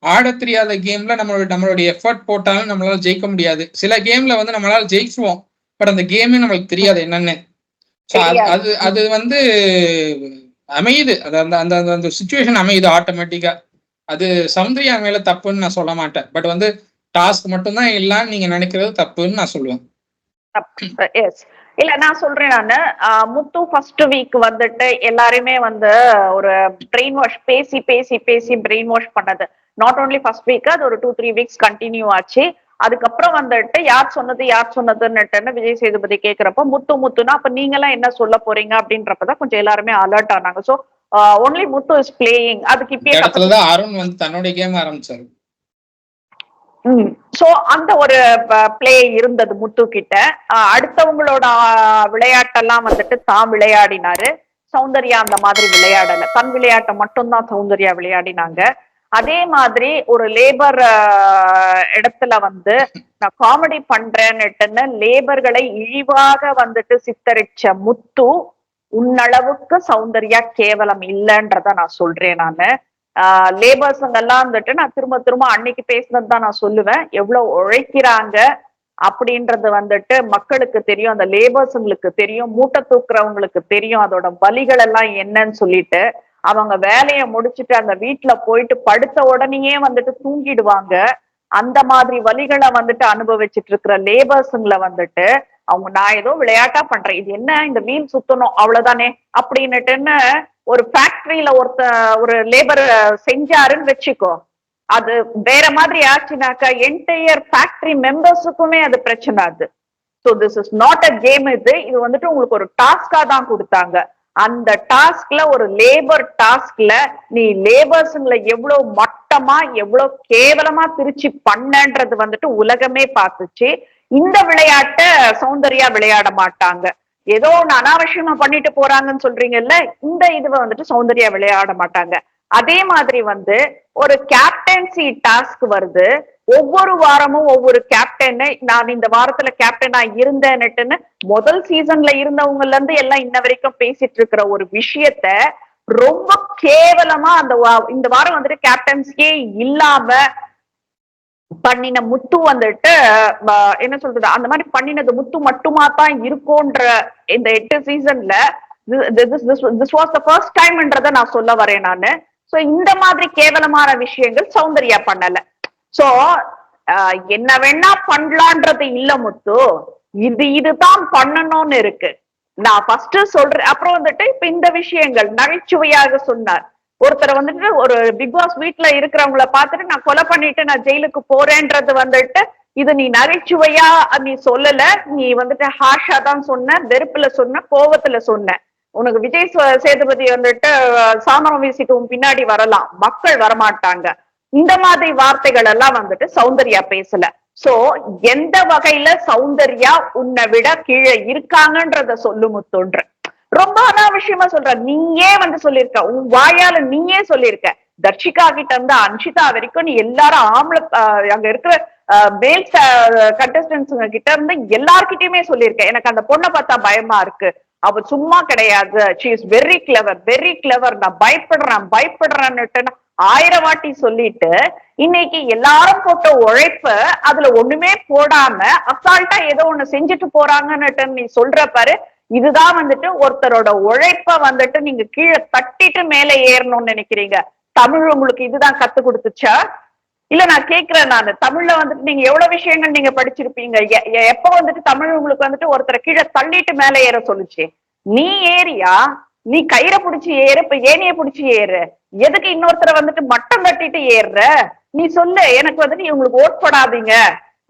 ஆட தெரியாத கேம்ல நம்மளுடைய எஃபர்ட் போட்டாலும் நம்மளால ஜெயிக்க முடியாது. சில கேம்ல வந்து நம்மளால ஜெயிச்சுவோம், பட் அந்த கேமே நம்மளுக்கு தெரியாது என்னன்னு. அது அது வந்து அமையுது, அது அந்த அந்த அந்த சுச்சுவேஷன் அமையுது ஆட்டோமேட்டிக்கா. அது சௌந்தர்யா மேல தப்புன்னு நான் சொல்ல மாட்டேன், பட் வந்து டாஸ்க் மட்டும்தான் இல்லன்னு நீங்க நினைக்கிறது தப்புன்னு நான் சொல்லுவேன். இல்ல நான் சொல்றேன் நானு, முத்து ஃபர்ஸ்ட் வீக் வந்துட்டு எல்லாருமே வந்து ஒரு பிரெயின் வாஷ் பேசி பேசி பேசி பிரெயின் வாஷ் பண்ணது. நாட் ஓன்லி ஃபர்ஸ்ட் வீக், அது ஒரு 2-3 வீக்ஸ் கண்டினியூ ஆச்சு. அதுக்கப்புறம் வந்துட்டு யார் சொன்னதுன்னுட்டு விஜய் சேதுபதி கேக்குறப்ப முத்துனா அப்ப நீங்க எல்லாம் என்ன சொல்ல போறீங்க அப்படின்றப்பதான் கொஞ்சம் எல்லாருமே அலர்ட் ஆனாங்க. So only Muthu is playing. அதுக்கு இப்பயே இடத்துலதான் அருண் வந்து தன்னுடைய கேம் ஆரம்பிச்சாரு. சோ அந்த ஒரு பிளே இருந்தது முத்து கிட்ட. அடுத்தவங்களோட விளையாட்டெல்லாம் வந்துட்டு தான் விளையாடினாரு. சௌந்தர்யா அந்த மாதிரி விளையாடல. தன் விளையாட்டை மட்டும்தான் சௌந்தர்யா விளையாடினாங்க. அதே மாதிரி ஒரு லேபர் இடத்துல வந்து நான் காமெடி பண்றேன்னுட்டுன்னு லேபர்களை இழிவாக வந்துட்டு சித்தரிச்ச முத்து உன்னளவுக்கு சௌந்தர்யா கேவலம் இல்லைன்றத நான் சொல்றேன். நானு லேபர்ஸுங்க எல்லாம் வந்துட்டு நான் திரும்ப திரும்ப அன்னைக்கு பேசினது தான் நான் சொல்லுவேன். எவ்வளவு உழைக்கிறாங்க அப்படின்றது வந்துட்டு மக்களுக்கு தெரியும், அந்த லேபர்ஸுங்களுக்கு தெரியும், மூட்டை தூக்குறவங்களுக்கு தெரியும் அதோட வலிகள் எல்லாம் என்னன்னு சொல்லிட்டு. அவங்க வேலையை முடிச்சுட்டு அந்த வீட்டுல போயிட்டு படுத்த உடனேயே வந்துட்டு தூங்கிடுவாங்க. அந்த மாதிரி வலிகளை வந்துட்டு அனுபவிச்சுட்டு இருக்கிற லேபர்ஸுங்களை வந்துட்டு அவங்க நான் ஏதோ விளையாட்டா பண்றேன், இது என்ன இந்த வீல் சுத்தணும் அவ்வளவுதானே அப்படின்னுட்டுன்னு ஒரு ஃபேக்டரியில ஒரு லேபர் செஞ்சாருன்னு வச்சுக்கோ, அது வேற மாதிரி ஆச்சுனாக்கா என்டையர் ஃபேக்டரி மெம்பர்ஸுக்குமே அது பிரச்சனை. அது so this is not a game. இது வந்துட்டு உங்களுக்கு ஒரு டாஸ்கா தான் கொடுத்தாங்க. அந்த டாஸ்க்ல ஒரு லேபர் டாஸ்க்ல நீ லேபர்ஸுங்களை எவ்வளவு மட்டமா எவ்வளவு கேவலமா திருச்சி பண்ணன்றது வந்துட்டு உலகமே பார்த்துச்சு. இந்த விளையாட்ட சௌந்தர்யா விளையாட மாட்டாங்க. ஏதோ ஒண்ணு அனாவசியமா பண்ணிட்டு போறாங்கன்னு சொல்றீங்கல்ல, இந்த இதுவை வந்துட்டு சௌந்தர்யா விளையாட மாட்டாங்க. அதே மாதிரி வந்து ஒரு கேப்டன்சி டாஸ்க் வருது. ஒவ்வொரு வாரமும் ஒவ்வொரு கேப்டனை நான் இந்த வாரத்துல கேப்டனா இருந்தேன்னுட்டுன்னு முதல் சீசன்ல இருந்தவங்கல இருந்து எல்லாம் இன்ன வரைக்கும் பேசிட்டு இருக்கிற ஒரு விஷயத்த ரொம்ப கேவலமா இந்த வாரம் வந்துட்டு கேப்டன்சியே இல்லாம பண்ணின முத்து வந்துட்டு என்ன சொல்றது, அந்த மாதிரி பண்ணினது முத்து மட்டுமா தான் இருக்கும்ன்ற இந்த 8 சீசன்ல this was the first timeன்றத நான் சொல்ல வரேன் நானு. சோ இந்த மாதிரி கேவலமான விஷயங்கள் சௌந்தர்யா பண்ணல. சோ என்ன வேணா பண்ணலான்றது இல்ல முத்து, இதுதான் பண்ணணும்னு இருக்கு. நான் ஃபர்ஸ்ட் சொல்றேன். அப்புறம் வந்துட்டு இப்ப இந்த விஷயங்கள் நகைச்சுவையாக சொன்னார். ஒருத்தரை வந்துட்டு ஒரு பிக் பாஸ் வீட்டுல இருக்கிறவங்கள பார்த்துட்டு நான் கொலை பண்ணிட்டு நான் ஜெயிலுக்கு போறேன்றது வந்துட்டு இது நீ நகைச்சுவையா நீ சொல்லல, நீ வந்துட்டு ஹாஷா தான் சொன்ன, வெறுப்புல சொன்ன, கோவத்துல சொன்ன. உனக்கு விஜய் சேதுபதி வந்துட்டு சாமரம் வீசிட்டு பின்னாடி வரலாம், மக்கள் வரமாட்டாங்க. இந்த மாதிரி வார்த்தைகள் எல்லாம் வந்துட்டு சௌந்தர்யா பேசல. சோ எந்த வகையில சௌந்தர்யா உன்னை விட கீழே இருக்காங்கன்றத சொல்லு முத்துன்ற. ரொம்ப அனாவசியமா சொல்ற. நீயே வந்து சொல்லியிருக்க, உன் வாயால நீயே சொல்லியிருக்க. தர்ஷிகா கிட்ட இருந்து அன்ஷிதா வரைக்கும் நீ எல்லாரும் ஆம்பளை அங்க இருக்கிற மேல் கண்டஸ்டன்ஸுங்க கிட்ட இருந்து எல்லார்கிட்டயுமே சொல்லியிருக்க, எனக்கு அந்த பொண்ணை பார்த்தா பயமா இருக்கு, அவ சும்மா கிடையாது, she is very clever, very clever, நான் பயப்படுறேன்னுட்டு 1000 வாட்டி சொல்லிட்டு இன்னைக்கு எல்லாரும் போட்ட உழைப்ப அதுல ஒண்ணுமே போடாம அசால்ட்டா ஏதோ ஒண்ணு செஞ்சுட்டு போறாங்கன்னுட்டு நீ சொல்ற பாரு. இதுதான் வந்துட்டு ஒருத்தரோட உழைப்ப வந்துட்டு நீங்க கீழே தட்டிட்டு மேல ஏறணும்னு நினைக்கிறீங்க. தமிழ் உங்களுக்கு இதுதான் கத்து கொடுத்துச்சா? இல்ல நான் கேக்குறேன், நான் தமிழ்ல வந்துட்டு நீங்க எவ்வளவு விஷயங்கள் நீங்க படிச்சிருப்பீங்க. எப்ப வந்துட்டு தமிழ் உங்களுக்கு வந்துட்டு ஒருத்தரை கீழே தள்ளிட்டு மேல ஏற சொல்லுச்சு? நீ ஏறியா? நீ கயிறை பிடிச்சி ஏறு, இப்ப ஏனிய பிடிச்சி ஏறு. எதுக்கு இன்னொருத்தரை வந்துட்டு மட்டம் தட்டிட்டு ஏறுற? நீ சொல்லு, எனக்கு வந்துட்டு இவங்களுக்கு ஓட் போடாதீங்க,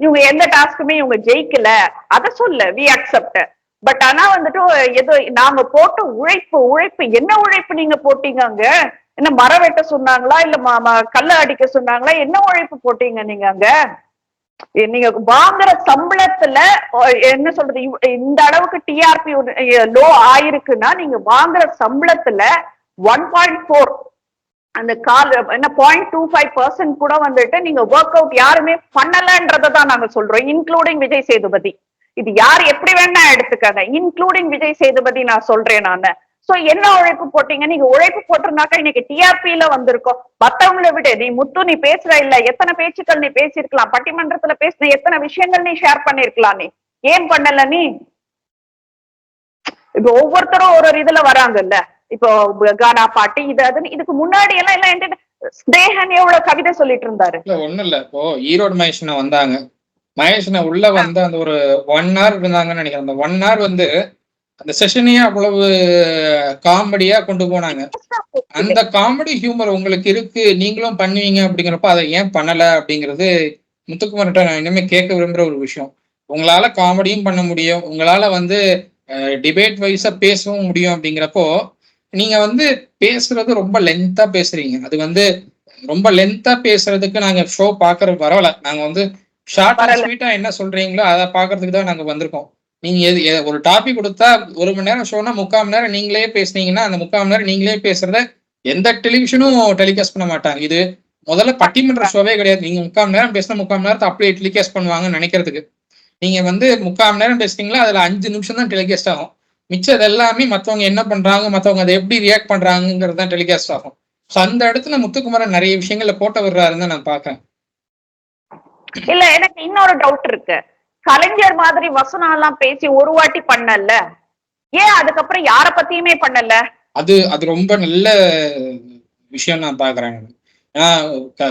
இவங்க எந்த டாஸ்க்குமே இவங்க ஜெயிக்கல, அத சொல்லு, வி அக்செப்ட். பட் ஆனா வந்துட்டு ஏதோ நாங்க போட்ட உழைப்பு என்ன உழைப்பு நீங்க போட்டீங்க? அங்க என்ன மரம் வெட்ட சொன்னாங்களா, இல்ல கல்ல அடிக்க சொன்னாங்களா? என்ன உழைப்பு போட்டீங்க நீங்க அங்க? நீங்க வாங்குற சம்பளத்துல என்ன சொல்றது, இந்த அளவுக்கு டிஆர்பி லோ ஆயிருக்குன்னா நீங்க வாங்குற சம்பளத்துல 1.4 அந்த என்ன 0.25% கூட வந்துட்டு நீங்க ஒர்க் அவுட் யாருமே பண்ணலன்றதான் நாங்க சொல்றோம், இன்க்ளூடிங் விஜய் சேதுபதி. இது யார் எப்படி வேணா எடுத்துக்காங்க, இன்க்ளூடிங் விஜய் சேதுபதி நான் சொல்றேன் நானு. சோ என்ன உழைப்பு போட்டீங்க? நீங்க உழைப்பு போட்டிருந்தாக்கா இன்னைக்கு டிஆர்பில வந்திருக்கோம். மத்தவங்களை விட நீ முத்து நீ பேசுற இல்ல, எத்தனை பேச்சுக்கள் நீ பேசிருக்கலாம், பட்டிமன்றத்துல பேசுற எத்தனை விஷயங்கள் நீ ஷேர் பண்ணிருக்கலாம், நீ ஏன் பண்ணல? நீ இப்ப ஒவ்வொருத்தரும் ஒரு இதுல வராங்கல்ல, இப்போ கானா பாட்டு இது அதுன்னு. இதுக்கு முன்னாடி எல்லாம் ஸ்னேகன் எவ்வளவு கவிதை சொல்லிட்டு இருந்தாரு. ஒண்ணு இல்ல, இப்போ ஈரோடு மகேஷனை வந்தாங்க, மகேஷனை உள்ள வந்து அந்த ஒரு 1 hour இருந்தாங்கன்னு நினைக்கிறேன். அந்த 1 hour வந்து அந்த செஷனையே அவ்வளவு காமெடியா கொண்டு போனாங்க. அந்த காமெடி ஹியூமர் உங்களுக்கு இருக்கு, நீங்களும் பண்ணுவீங்க அப்படிங்கிறப்ப அதை ஏன் பண்ணல அப்படிங்கிறது முத்துக்குமார்கிட்ட நான் இனிமே கேட்க விரும்புற ஒரு விஷயம். உங்களால காமெடியும் பண்ண முடியும், உங்களால வந்து டிபேட் வைஸா பேசவும் முடியும். அப்படிங்கிறப்போ நீங்க வந்து பேசுறது ரொம்ப லென்த்தா பேசுறீங்க. அது வந்து ரொம்ப லென்த்தா பேசுறதுக்கு நாங்க ஷோ பாக்குறது பரவாயில்ல. நாங்க வந்து ஷார்ட் அண்ட் வரல. ஸ்வீட்டா என்ன சொல்றீங்களோ அதை பாக்குறதுக்கு தான் நாங்க வந்திருக்கோம். நீங்க ஒரு டாபிக் கொடுத்தா 1 மணி நேரம் ஷோனா 3/4 மணி நேரம் நீங்களே பேசுனீங்கன்னா அந்த 3/4 மணி நேரம் நீங்களே பேசுறத எந்த டெலிவிஷனும் டெலிகாஸ்ட் பண்ண மாட்டாங்க. இது முதல்ல பட்டிமன்ற ஷோவே கிடையாது. நீங்க 3/4 மணி நேரம் பேசினா 3/4 மணி நேரத்தை அப்படியே டெலிகாஸ்ட் பண்ணுவாங்கன்னு நினைக்கிறதுக்கு. நீங்க வந்து 3/4 மணி நேரம் பேசுறீங்களா, அதுல 5 நிமிஷம் தான் டெலிகாஸ்ட் ஆகும். மிச்சம் எல்லாமே மத்தவங்க என்ன பண்றாங்க, மத்தவங்க அதை எப்படி ரியாக்ட் பண்றாங்கிறது தான் டெலிகாஸ்ட் ஆகும். ஸோ அந்த இடத்துல முத்துக்குமரன் நிறைய விஷயங்கள்ல போட்ட விடுறாருன்னு நான் பாக்குறேன். இல்ல, எனக்கு இன்னொரு டவுட் இருக்கு. கலைஞர் மாதிரி வசனம் எல்லாம் பேசி ஒரு வாட்டி பண்ணல, ஏன் அதுக்கப்புறம் யார பத்தியுமே பண்ணல? அது அது ரொம்ப நல்ல விஷயம் நான் பாக்குறேன்.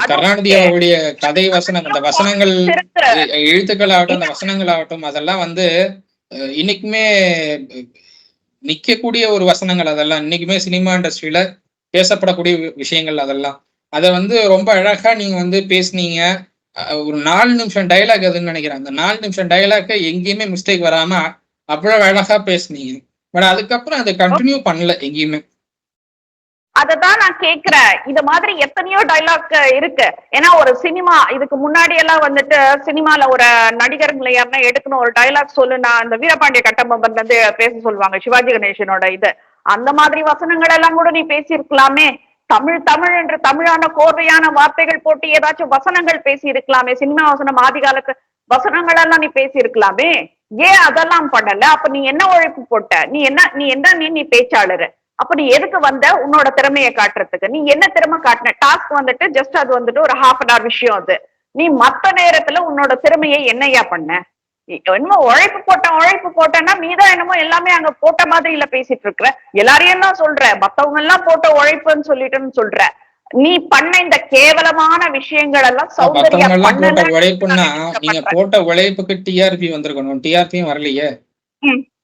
கருணாநிதி அதுவும் அவருடைய கதை வசனம், அந்த வசனங்கள், இருக்கிற எழுத்துக்கள் ஆகட்டும், அந்த வசனங்கள் ஆகட்டும், அதெல்லாம் வந்து இன்னைக்குமே நிக்கக்கூடிய ஒரு வசனங்கள். அதெல்லாம் இன்னைக்குமே சினிமா இண்டஸ்ட்ரியில பேசப்படக்கூடிய விஷயங்கள். அதெல்லாம் அதை வந்து ரொம்ப அழகா நீங்க வந்து பேசுனீங்க. ஒரு 4 நிமிஷம் டைலாக் அதுன்னு நினைக்கிறேன். அந்த 4 நிமிஷம் டைலாக் எங்கேயுமே மிஸ்டேக் வராம அவ்வளவு அழகா பேசுனீங்க. பட் அதுக்கப்புறம் அதை கண்டினியூ பண்ணல எங்கேயுமே. அததான் நான் கேக்குறேன். இது மாதிரி எத்தனையோ டைலாக் இருக்கு. ஏன்னா ஒரு சினிமா இதுக்கு முன்னாடி எல்லாம் வந்துட்டு சினிமால ஒரு நடிகர்களை யாருன்னா எடுக்கணும், ஒரு டைலாக் சொல்லு, நான் இந்த வீரபாண்டிய கட்டபொம்மன்ல இருந்து பேச சொல்லுவாங்க, சிவாஜி கணேசனோட இது. அந்த மாதிரி வசனங்கள் எல்லாம் கூட நீ பேசியிருக்கலாமே. தமிழ் தமிழ் என்று தமிழான கோர்வையான வார்த்தைகள் போட்டு ஏதாச்சும் வசனங்கள் பேசி இருக்கலாமே. சினிமா வசனம் ஆதி காலத்து வசனங்கள் எல்லாம் நீ பேசி இருக்கலாமே. ஏன் அதெல்லாம் பண்ணல? அப்ப நீ என்ன உழைப்பு போட்ட? நீ பேச்சாளர். அப்ப நீ எதுக்கு வந்த? உன்னோட திறமையை காட்டுறதுக்கு. நீ என்ன திறமை காட்டின? டாஸ்க் வந்துட்டு ஜஸ்ட் அது வந்துட்டு ஒரு ½ an hour விஷயம் அது. நீ மத்த நேரத்துல உன்னோட திறமையை என்னையா பண்ண? என்னமோ உழைப்பு போட்டேன்னா நீதான் என்னமோ எல்லாமே அங்க போட்ட மாதிரி இல்ல பேசிட்டு இருக்கிற. எல்லாரையும் தான் சொல்ற, மத்தவங்க எல்லாம் போட்ட உழைப்புன்னு சொல்லிட்டுன்னு சொல்ற. நீ பண்ண இந்த கேவலமான விஷயங்கள் எல்லாம் சௌந்தர்யா மத்தவங்க எல்லாம் போட்ட பண்ணல. உழைப்புன்னா நீங்க போட்ட உழைப்புக்கு டிஆர்பி வந்திருக்கணும். டிஆர்பியும் வரலையே.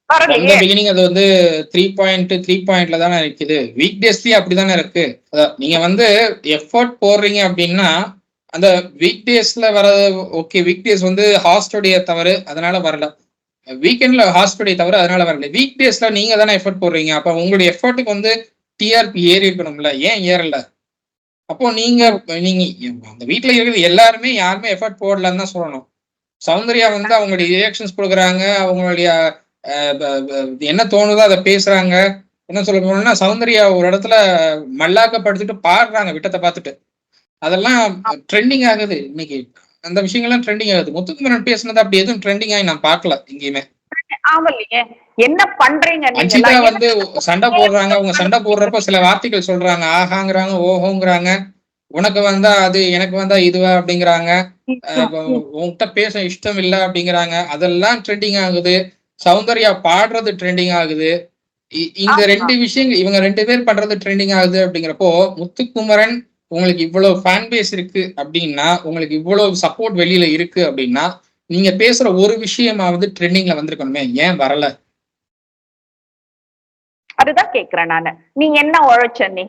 அந்த பிகினிங் அது வந்து 3.3 தானே இருக்குது. வீக் டேஸ்லயே அப்படிதானே இருக்கு. நீங்க வந்து எஃபர்ட் போடுறீங்க அப்படின்னா அந்த வீக் டேஸ்ல வர்றது ஓகே. வீக் டேஸ் வந்து ஹாஸ்டோடைய தவறு, அதனால வரல. வீக்கெண்ட்ல ஹாஸ்டோடைய தவறு, அதனால வரல. வீக் டேஸ்ல நீங்க தானே எஃபர்ட் போடுறீங்க. அப்ப உங்களுடைய எஃபர்ட்டுக்கு வந்து டிஆர்பி ஏறி இருக்கணும்ல, ஏன் ஏறல? அப்போ நீங்க நீங்க அந்த வீட்டுல இருக்கிறது எல்லாருமே யாருமே எஃபர்ட் போடலன்னு தான் சொல்லணும். சௌந்தர்யா வந்து அவங்களுடைய ரியாக்ஷன்ஸ் கொடுக்குறாங்க, அவங்களுடைய என்ன தோணுதோ அதை பேசுறாங்க. என்ன சொல்ல போனோம்னா சௌந்தர்யா ஒரு இடத்துல மல்லாக்கப்படுத்திட்டு பாடுறாங்க விட்டத்தை பார்த்துட்டு. அதெல்லாம் ட்ரெண்டிங் ஆகுது இன்னைக்கு. அந்த விஷயங்கள்லாம் ட்ரெண்டிங் ஆகுது. முத்துக்குமரன் பேசுனது அப்படி எதுவும் ட்ரெண்டிங் ஆகி நான் பார்க்கல எங்கேயுமே. ஆகலையே. என்ன பண்றீங்க அஞ்சிதா வந்து சண்டை போடுறாங்க. அவங்க சண்டை போடுறப்ப சில வார்த்தைகள் சொல்றாங்க, ஆஹாங்கிறாங்க, ஓஹோங்கிறாங்க, உனக்கு வந்தா அது, எனக்கு வந்தா இதுவா அப்படிங்கிறாங்க, உன்கிட்ட பேச இஷ்டம் இல்லை அப்படிங்கிறாங்க. அதெல்லாம் ட்ரெண்டிங் ஆகுது. சௌந்தர்யா பாடுறது ட்ரெண்டிங் ஆகுது. இந்த 2 விஷயங்கள் இவங்க 2 பேர் பண்றது ட்ரெண்டிங் ஆகுது. அப்படிங்கிறப்போ முத்துக்குமரன் உங்களுக்கு இவ்வளவு ஃபேன் பேஸ் இருக்கு அப்படின்னா, உங்களுக்கு இவ்வளவு சப்போர்ட் வெளியில இருக்கு அப்படின்னா, நீங்க பேசுற ஒரு விஷயமாவது ட்ரெண்டிங்ல வந்திருக்கணுமே, ஏன் வரல? அதுதான் கேக்குறேன் நானு. நீ என்ன உழைச்ச? நீ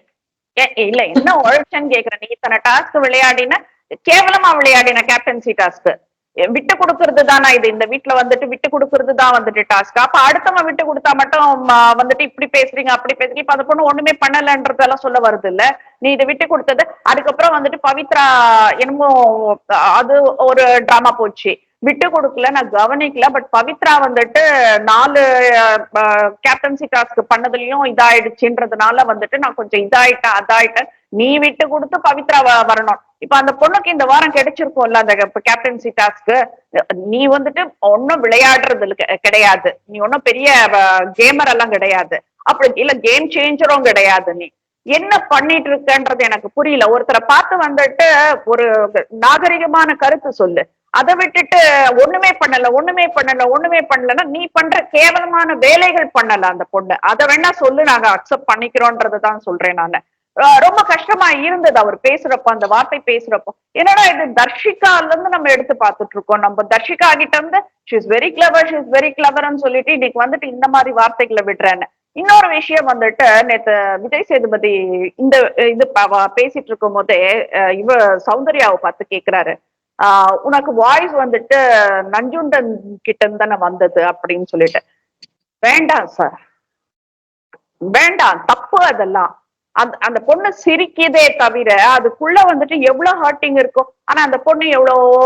இல்ல என்ன உழைச்சன்னு கேக்குறேன். நீ இத்தனை டாஸ்க் விளையாடின, கேவலமா விளையாடின கேப்டன்சி டாஸ்க். விட்டு கொடுக்கறது தானா இது? இந்த வீட்டுல வந்துட்டு விட்டு கொடுக்கறது தான் வந்துட்டு டாஸ்க். அப்ப அடுத்தவன் விட்டு கொடுத்தா மட்டும் வந்துட்டு இப்படி பேசுறீங்க அப்படி பேசுறீங்க. இப்ப அந்த பொண்ணு ஒண்ணுமே பண்ணலன்றதெல்லாம் சொல்ல வருது இல்ல. நீ இதை விட்டு கொடுத்தது. அதுக்கப்புறம் வந்துட்டு பவித்ரா என்னமோ அது ஒரு டிராமா போச்சு. விட்டு கொடுக்கல, நான் கவனிக்கல. பட் பவித்ரா வந்துட்டு 4 கேப்டன்சி டாஸ்க் பண்ணதுலயும் இதாயிடுச்சுன்றதுனால வந்துட்டு நான் கொஞ்சம் இதாயிட்டேன் அதாயிட்டேன். நீ விட்டு கொடுத்து பவித்ரா வரணும். இப்ப அந்த பொண்ணுக்கு இந்த வாரம் கிடைச்சிருக்கும்ல அந்த கேப்டன்சி டாஸ்க். நீ வந்துட்டு ஒன்னும் விளையாடுறது கிடையாது. நீ ஒன்னும் பெரிய கேமர் எல்லாம் கிடையாது. அப்படி இல்ல கேம் சேஞ்சரும் கிடையாது. நீ என்ன பண்ணிட்டு இருக்கன்றது எனக்கு புரியல. ஒருத்தரை பார்த்து வந்துட்டு ஒரு நாகரிகமான கருத்து சொல்லு. அதை விட்டுட்டு ஒண்ணுமே பண்ணலன்னா நீ பண்ற கேவலமான வேலைகள் பண்ணல அந்த பொண்ணு. அதை வேணா சொல்லு, நாங்க அக்செப்ட் பண்ணிக்கிறோன்றதுதான் சொல்றேன் நானு. ரொம்ப கஷ்டமா இருந்தது அவர் பேசுறப்போ, அந்த வார்த்தை பேசுறப்போ. என்னடா இது தர்ஷிகால இருந்து நம்ம எடுத்து பார்த்துட்டு இருக்கோம். நம்ம தர்ஷிகா கிட்ட இருந்து ஷீஸ் வெரி கிளவர்னு சொல்லிட்டு இன்னைக்கு வந்துட்டு இந்த மாதிரி வார்த்தைகளை விடுறேன்னு. இன்னொரு விஷயம் வந்துட்டு, நேத்து விஜய் சேதுபதி இந்த இது பேசிட்டு இருக்கும் போதே இவ சௌந்தர்யாவை பார்த்து கேக்குறாரு, உனக்கு வாய்ஸ் வந்துட்டு நஞ்சுண்டன் கிட்ட இருந்து தானே வந்தது அப்படின்னு சொல்லிட்டு. வேண்டாம் சார், வேண்டாம், தப்பு அதெல்லாம். அந்த பொண்ணு சிரிக்குதே தவிர அதுக்குள்ள வந்துட்டு எவ்வளவு ஹர்ட்டிங் இருக்கும். ஆனா அந்த பொண்ணு எவ்வளவோ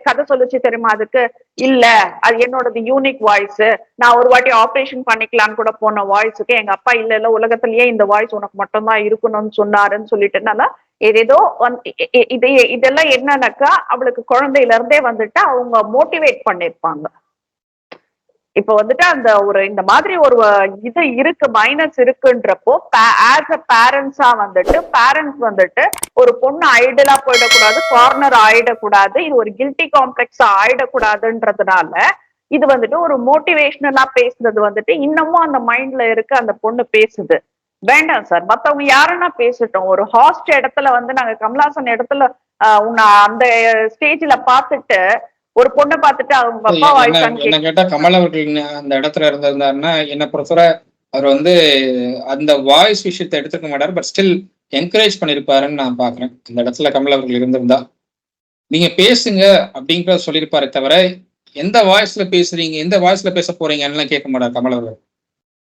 கதை சொல்லுச்சு தெரியுமா அதுக்கு. இல்ல அது என்னோடது யூனிக் வாய்ஸ், நான் ஒரு வாட்டி ஆபரேஷன் பண்ணிக்கலான்னு கூட போன வாய்ஸுக்கு எங்க அப்பா இல்ல இல்ல உலகத்திலேயே இந்த வாய்ஸ் உனக்கு மட்டும் தான் இருக்கணும்னு சொன்னாருன்னு சொல்லிட்டுனால ஏதேதோ இதெல்லாம் என்னன்னாக்கா அவளுக்கு குழந்தையில இருந்தே வந்துட்டு அவங்க மோட்டிவேட் பண்ணிருப்பாங்க. இப்ப வந்துட்டு அந்த ஒரு இந்த மாதிரி ஒரு இது இருக்கு, மைனஸ் இருக்குன்றப்போ ஆஸ் அ பேரண்ட்ஸா வந்துட்டு பேரண்ட்ஸ் வந்துட்டு ஒரு பொண்ணு ஐடலா போயிடக்கூடாது, கார்னர் ஆயிடக்கூடாது, இது ஒரு கில்ட்டி காம்ப்ளெக்ஸா ஆயிடக்கூடாதுன்றதுனால இது வந்துட்டு ஒரு மோட்டிவேஷனலா பேசுறது வந்துட்டு இன்னமும் அந்த மைண்ட்ல இருக்கு. அந்த பொண்ணு பேசுது. வேண்டாம் சார், மத்தவங்க யாருன்னா பேசட்டும். ஒரு ஹாஸ்ட் இடத்துல வந்து நாங்க கமலாசன் இடத்துல உன்னை அந்த ஸ்டேஜ்ல பாத்துட்டு ஒரு பொண்ணை பார்த்துட்டு அவங்க அப்பா வாய்ஸான்னு என்ன கேட்டா கமல் அவர்கள் அந்த இடத்துல இருந்திருந்தாருன்னா என்ன பொறுத்தவரை அவர் வந்து அந்த வாய்ஸ் விஷயத்தை எடுத்துக்க மாட்டார். பட் ஸ்டில் என்கரேஜ் பண்ணிருப்பாருன்னு நான் பாக்குறேன். அந்த இடத்துல கமல் அவர்கள் இருந்திருந்தா நீங்க பேசுங்க அப்படிங்கிற சொல்லியிருப்பாரு தவிர எந்த வாய்ஸ்ல பேசுறீங்க, எந்த வாய்ஸ்ல பேச போறீங்கன்னு கேட்க மாட்டார் கமல் அவர்கள்.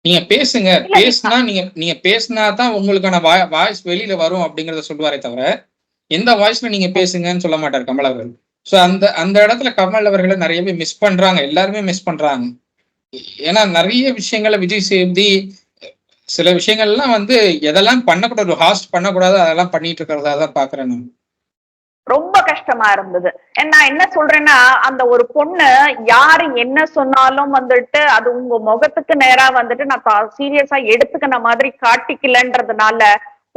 நீங்க பேசுங்க, பேசுனா நீங்க பேசினா தான் உங்களுக்கான வாய்ஸ் வெளியில வரும் அப்படிங்கறத சொல்லுவாரே தவிர எந்த வாய்ஸ்ல நீங்க பேசுங்கன்னு சொல்ல மாட்டார் கமல் அவர்கள். ஸோ அந்த இடத்துல கமல் அவர்களை நிறைய பேர் மிஸ் பண்றாங்க, எல்லாருமே மிஸ் பண்றாங்க. ஏன்னா நிறைய விஷயங்களை விஜய் சேதுபதி சில விஷயங்கள்லாம் வந்து எதெல்லாம் பண்ணக்கூடாது, ஹாஸ்ட் பண்ணக்கூடாது அதெல்லாம் பண்ணிட்டு இருக்கிறதா தான் பாக்குறேன் நான். ரொம்ப கஷ்டமா இருந்தது. நான் என்ன சொல்றேன்னா அந்த ஒரு பொண்ணு யாரு என்ன சொன்னாலும் வந்துட்டு அது உங்க முகத்துக்கு நேரா வந்துட்டு நான் சீரியஸா எடுத்துக்கின மாதிரி காட்டிக்கலன்றதுனால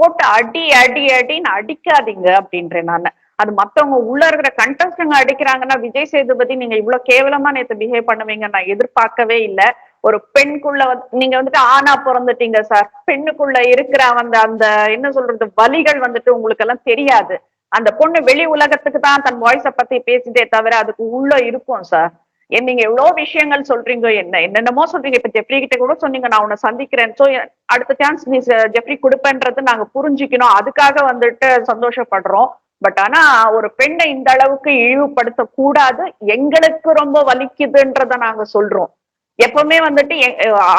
போட்டு அடி அடி அடின்னு அடிக்காதீங்க அப்படின்றேன் நானு. அது மத்தவங்க உள்ள இருக்கிற கண்டஸ்டங்க அடிக்கிறாங்கன்னா விஜய் சேதுபதி நீங்க இவ்வளவு கேவலமா நேத்து பிஹேவ் பண்ணுவீங்க நான் எதிர்பார்க்கவே இல்லை. ஒரு பெண்குள்ள நீங்க வந்துட்டு ஆணா பிறந்துட்டீங்க சார். பெண்ணுக்குள்ள இருக்கிற அந்த என்ன சொல்றது வலிகள் வந்துட்டு உங்களுக்கு எல்லாம் தெரியாது. அந்த பொண்ணு வெளி உலகத்துக்கு தான் தன் வாய்ஸ பத்தி பேசிட்டே தவிர அதுக்கு உள்ள இருக்கும் சார். நீங்க எவ்வளவு விஷயங்கள் சொல்றீங்க, என்னென்னமோ சொல்றீங்க. இப்ப ஜெஃப்ரி கிட்ட கூட சொன்னீங்க நான் உன்னை சந்திக்கிறேன், சோ அடுத்த சான்ஸ் நீ ஜெஃப்ரி கொடுப்பேன்றது நாங்க புரிஞ்சுக்கணும், அதுக்காக வந்துட்டு சந்தோஷப்படுறோம். பட் ஆனா ஒரு பெண்ணை இந்த அளவுக்கு இழிவுபடுத்த கூடாது, எங்களுக்கு ரொம்ப வலிக்குதுன்றத நாங்க சொல்றோம். எப்பவுமே வந்துட்டு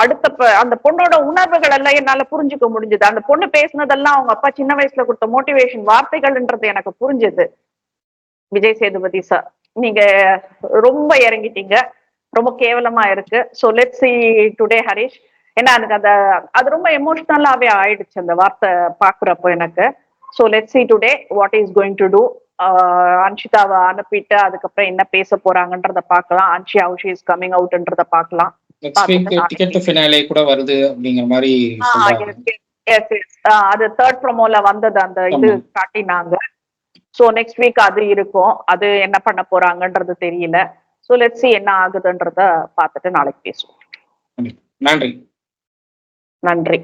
அடுத்த அந்த பொண்ணோட உணர்வுகள் எல்லாம் என்னால புரிஞ்சுக்க முடிஞ்சது. அந்த பொண்ணு பேசினதெல்லாம் அவங்க அப்பா சின்ன வயசுல கொடுத்த மோட்டிவேஷன் வார்த்தைகள்ன்றது எனக்கு புரிஞ்சது. விஜய் சேதுபதி சார் நீங்க ரொம்ப இறங்கிட்டீங்க, ரொம்ப கேவலமா இருக்கு. So let's see today Harish. ஏன்னா எனக்கு அது ரொம்ப எமோஷனலாவே ஆயிடுச்சு அந்த வார்த்தை பாக்குறப்போ எனக்கு. So let's see today what is going to do. அன்ஷிதாவை அனுப்பிட்டு அதுக்கப்புறம் என்ன பேச போறாங்கன்றத பாக்கலாம். Anshi how she is coming அவுட்ன்றத பாக்கலாம். டிக்கெட் டு ஃபினாலே கூட வருது அப்படிங்கிற மாதிரி அது தேர்ட் ப்ரோமோல வந்தது அந்த இது காட்டினாங்க. சோ நெக்ஸ்ட் வீக் அது இருக்கும். அது என்ன பண்ண போறாங்கன்றது தெரியல. சோ லெட்ஸ் சீ என்ன ஆகுதுன்றத பார்த்துட்டு நாளைக்கு பேசுவோம். நன்றி. நன்றி.